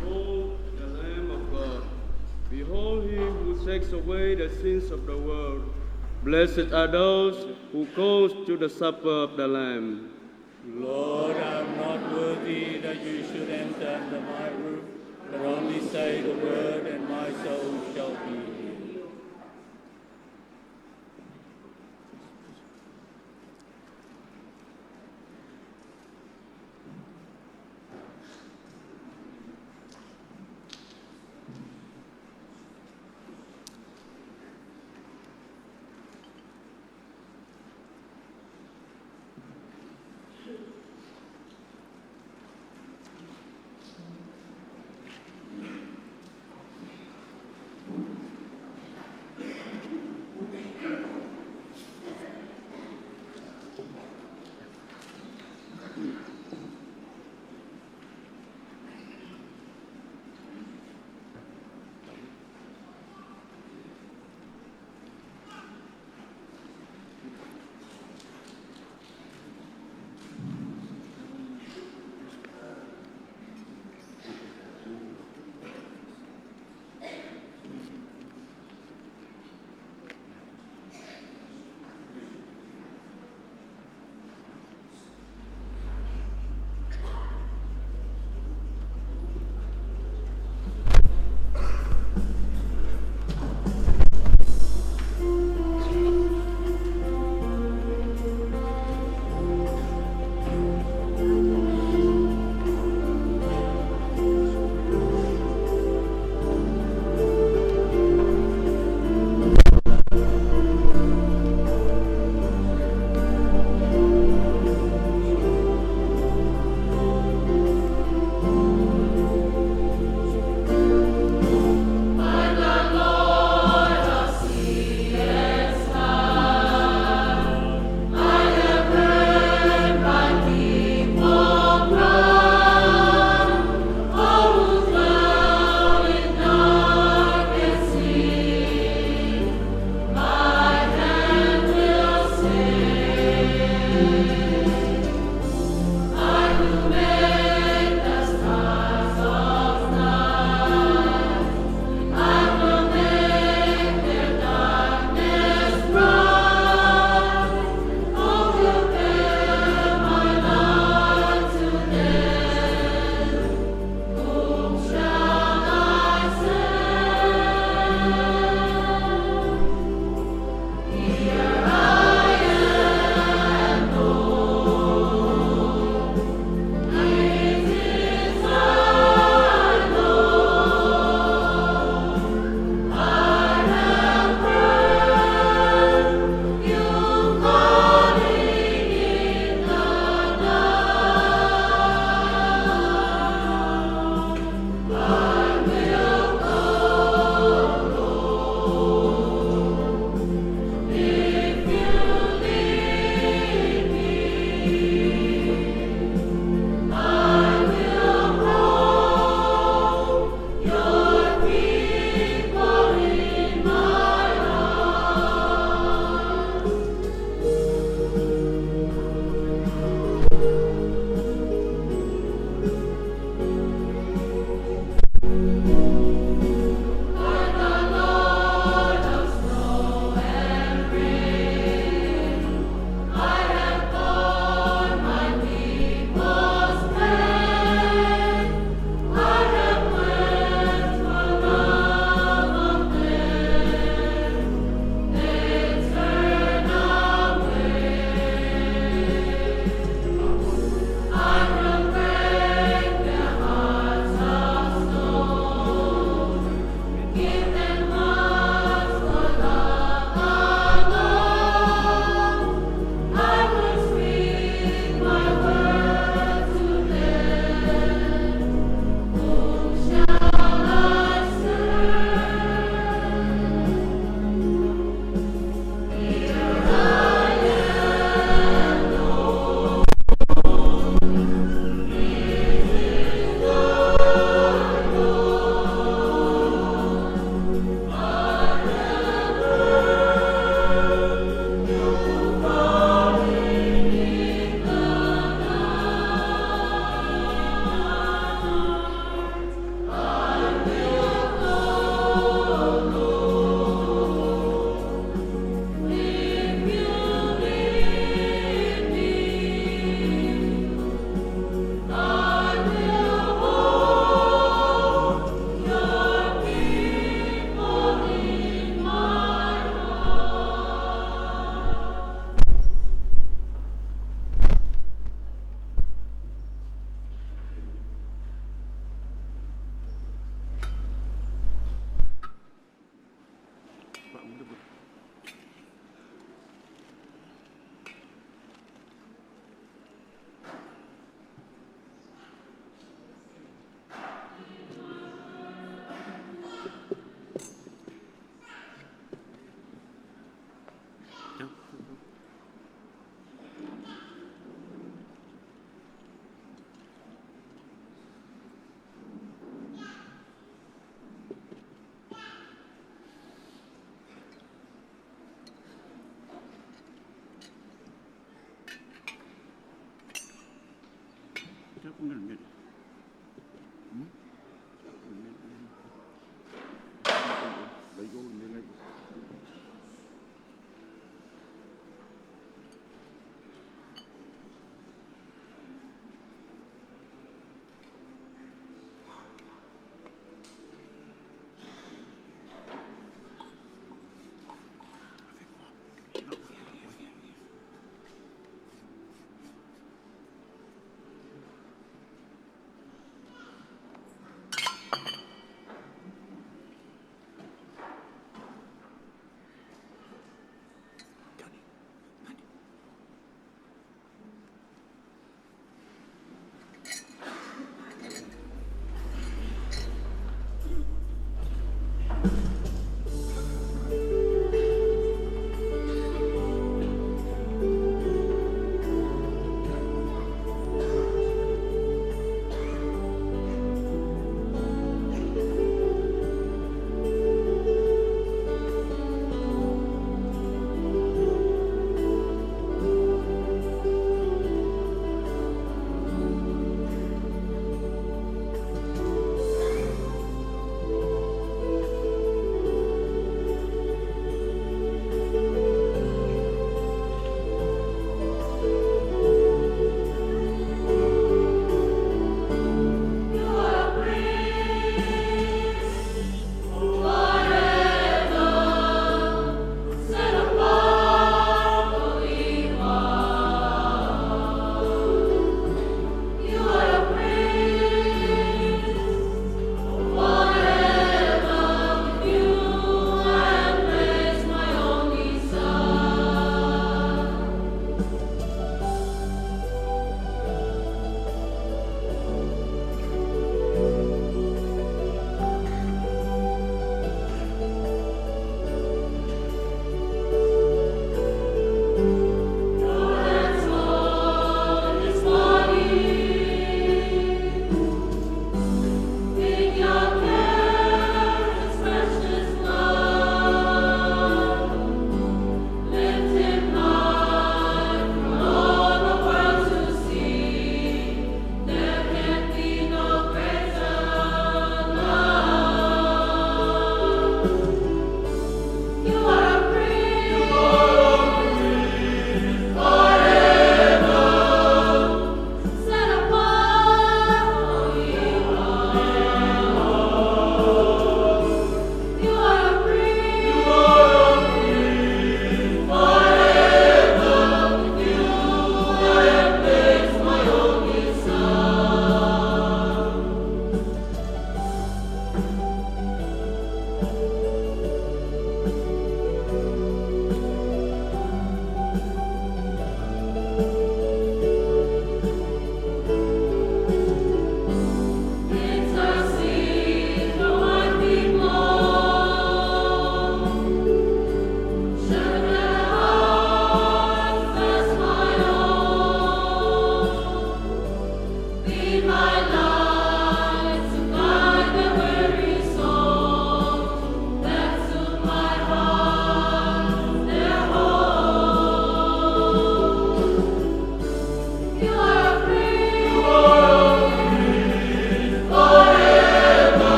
Behold the Lamb of God. Behold him who takes away the sins of the world. Blessed are those who go to the supper of the Lamb. Lord, I am not worthy that you should enter under my roof, but only say the word, and my soul shall be healed.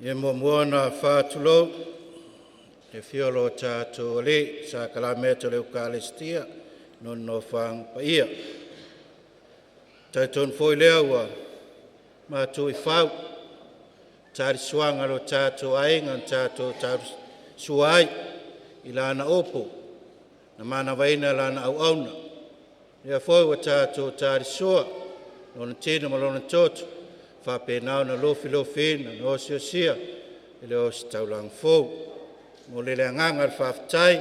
Ye moana whātulo, e whiolo tātou le, sa kalameta le Eucharistia, no whang paia. Taiton foi lea ua mātou I whau. Tāri suanga ro tātou ainga, tātou suai I lana opo. Na mana waina lana au auna. Ia foi wa tātou tāri sua. Lona tina ma lona toto. Whapēnau na lofi na osi osia. I le osi taulang fou. Mo le nganga le whaftai.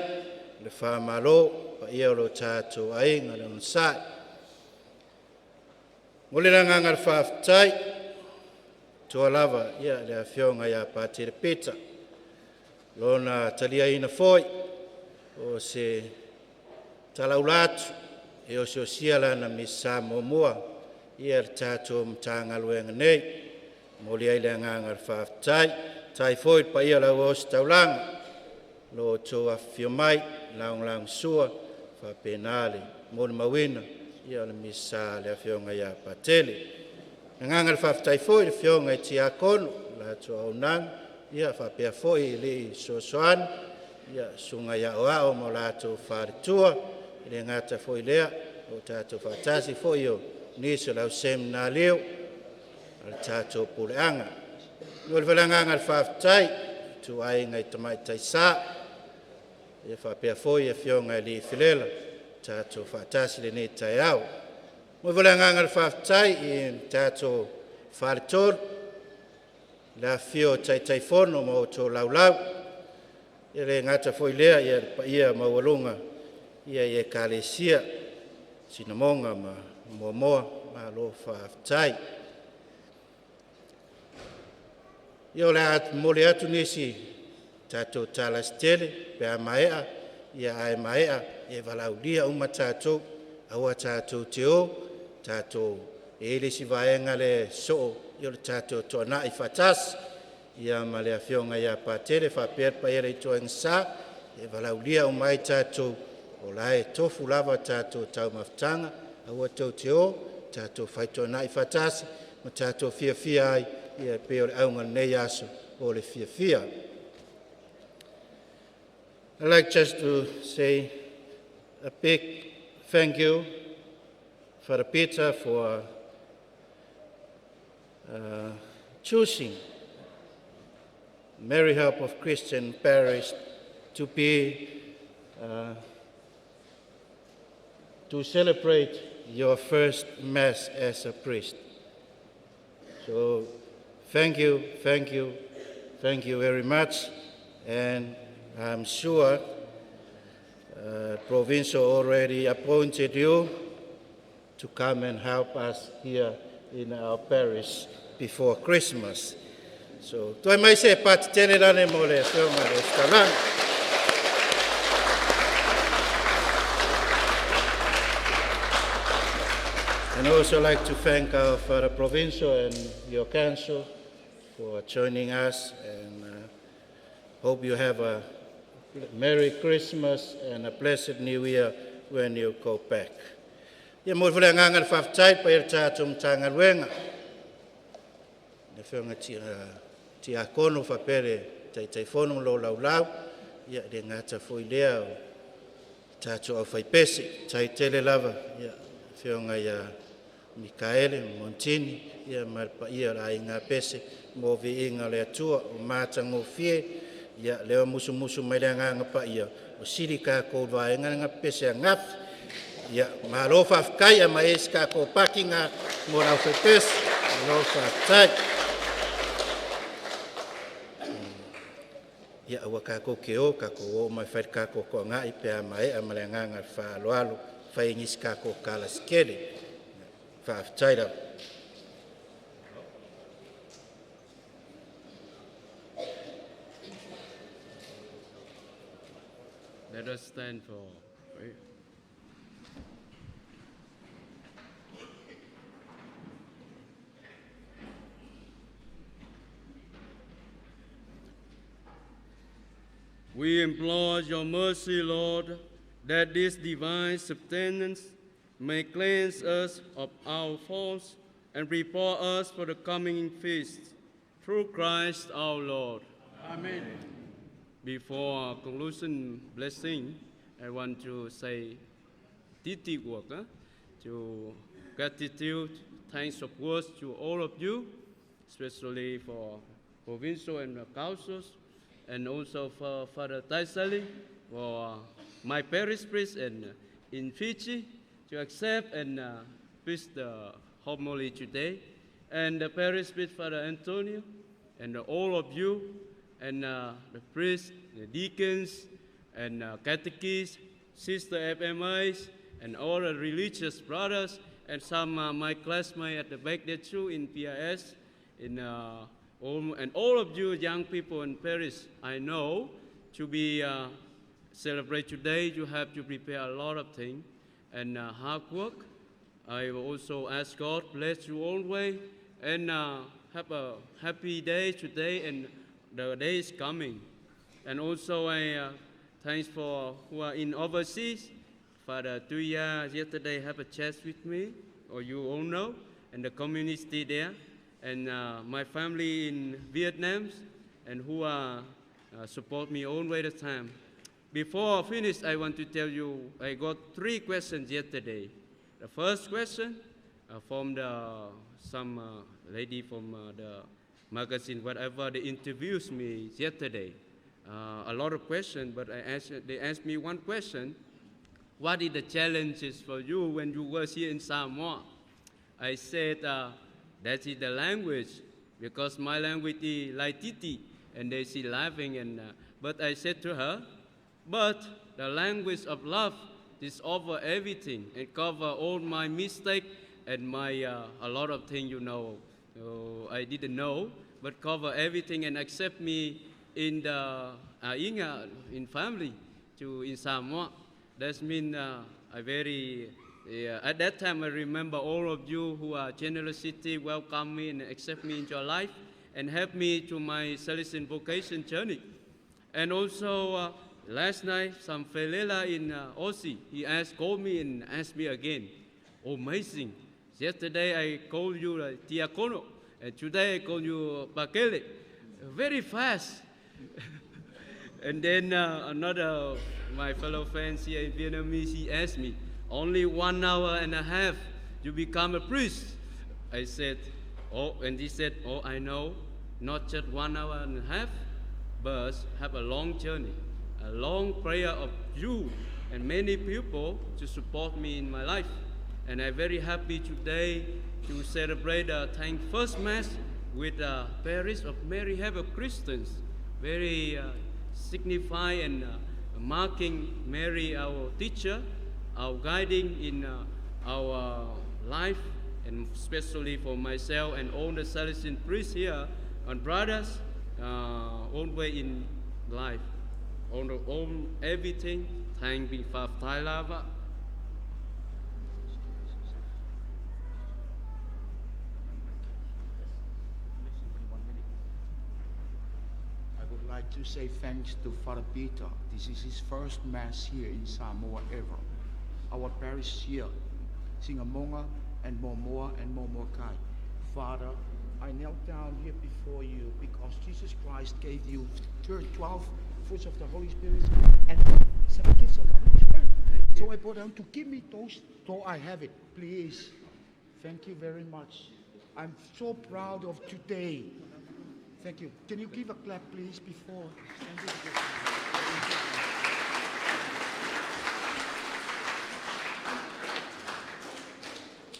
Le whamalo. Pa ia lo tātou ainga le unsai. Mo le nganga le whaftai. Tua lava ia le awhionga ia pātere peta. Lona talia ina foi. O se talaulatu. E o se osia lana misa momoa. Ia le tātou mtanga luenga nei. Mo le aile nganga le whaftai. Tai foi pa ia lau o se taulanga. Lo toa whio mai. Laung sua. Whapenale. Mo le mawina. Ia le misa le awhionga ia pātele. Nganga le whaftai foi le whionga I tia kono. La toa au nang. Ia whapea foi li sosoan. Ia sunga ia oao mo la toa wharitua. Ile ngata foi lea. O tātou whatasi foi o. Nisa lau sem na leo. Al tātou puleanga. Nua le whalanganga le whaftai. Tu ai ngai tamai taisa. Ia whapea foi e whionga li filela. Tātou whatasi le ne tai au. Mo whalanganga le whaftai I tātou wharitoro. La fio tai fono mo tō laulau. Ia le ngata foi lea ia pa ia maualunga. Ia ia kālesia. Sinamonga ma moa ma lo whaftai. Ia le mole atu nisi tātou talastele pe a maea. Ia ai maea. Ia walaulia uma tātou. Aua tātou te o. Tātou e le si vaenga le so. Ia le tātou toa na I whatas. Ia ma le awhionga ia pātere. Whapea pa ia le toa ngsa. Ia walaulia umai tātou. O lai tofu lava tātou tau maftanga. Aua tau te o. Tātou whaitoa na I whatas. Ma tātou fia ai. Ia peo le aunga nei aso. O le fia. I'd like just to say a big thank you Father Peter for choosing Mary Help of Christian Parish to be to celebrate your first Mass as a priest. So thank you very much, and I'm sure Provincial already appointed you to come and help us here in our parish before Christmas. So, toi mai se pat tene rane mo le whionga le stalang. And also like to thank our Father Provincial and your council for joining us, and hope you have a Merry Christmas and a blessed New Year when you go back. Ia mo whale nganga le whaftai pa ira tātou mtanga luenga. Ne whionga tia kono whapere tai whono lo lau. Ia le ngata fui lea o tātou au whaipese. Tai tele lava. Ia whionga ia Mikaele, Montini. Ia marpa ia la inga pese. Mo vi inga le atua o mātango fie. Ia leo musu mai le nganga pa ia. O siri ka kou vaenga nga pese a ngafi. Ia malo whafkai a mai eska ko pakinga mo rau whepes. Malo whaftai. Ia awa kako keo, kako o mai whair kako ko ngai pe a mai a malenganga whaaloalo, whaingis kako kala skele. Whaaftaira. Let us stand for prayer. We implore your mercy, Lord, that this divine substance may cleanse us of our faults and prepare us for the coming feast. Through Christ our Lord. Amen. Before our conclusion blessing, I want to say titi work to gratitude, thanks of words to all of you, especially for provincial and councils, and also for Father Taisali, for my parish priest and in Fiji, to accept and preach the homily today, and the parish priest Father Antonio, and all of you, and the priests, the deacons, and catechists, sister FMIs, and all the religious brothers, and some my classmates at the back there too in PIS, and all of you young people in Paris, I know to be celebrate today, you have to prepare a lot of things and hard work. I will also ask God bless you always and have a happy day today and the day is coming. And also I thanks for who are in overseas. Father Tuya yesterday have a chat with me, or you all know, and the community there, and my family in Vietnam, and who support me always the time. Before I finish, I want to tell you I got 3 questions yesterday. The first question from some lady from the magazine, whatever, they interviewed me yesterday. A lot of questions, but they asked me one question. What is the challenges for you when you were here in Samoa? I said, that is the language, because my language is Laititi, and they see laughing. But I said to her, but the language of love is over everything. It covers all my mistakes and my a lot of things, you know, I didn't know, but cover everything and accept me in the in family in Samoa. That means I very at that time I remember all of you who are generosity, welcome me and accept me in your life and help me to my Salesian vocation journey. And also last night some Felela in Aussie, he called me and asked me again. Amazing. Yesterday I called you Tiakono, and today I call you Pakele. Very fast. And then another, my fellow friends here in Vietnamese, he asked me, only 1 hour and a half, you become a priest. I said, oh, and he said, oh, I know, not just 1 hour and a half, but have a long journey, a long prayer of you and many people to support me in my life. And I'm very happy today to celebrate the first Mass with the parish of Mary Have of Christians. Very signify and marking Mary our teacher, our guiding in our life, and especially for myself and all the Salesian priests here and brothers, always in life. On everything, thank be for Thai lava. I'd like to say thanks to Father Peter. This is his first Mass here in Samoa ever. Our parish here, Singamonga and Momoa and Momokai. Father, I knelt down here before you because Jesus Christ gave you 12 fruits of the Holy Spirit and 7 gifts of the Holy Spirit. So I brought down to give me those, so I have it. Please. Thank you very much. I'm so proud of today. Thank you. Can you give a clap, please, before?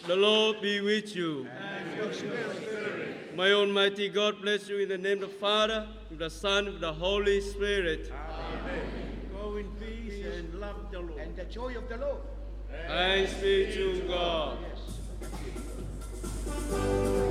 The Lord be with you. And your spirit. May Almighty God bless you in the name of the Father, of the Son, of the Holy Spirit. Amen. Go in peace and love the Lord. And the joy of the Lord. Thanks be to God. Yes.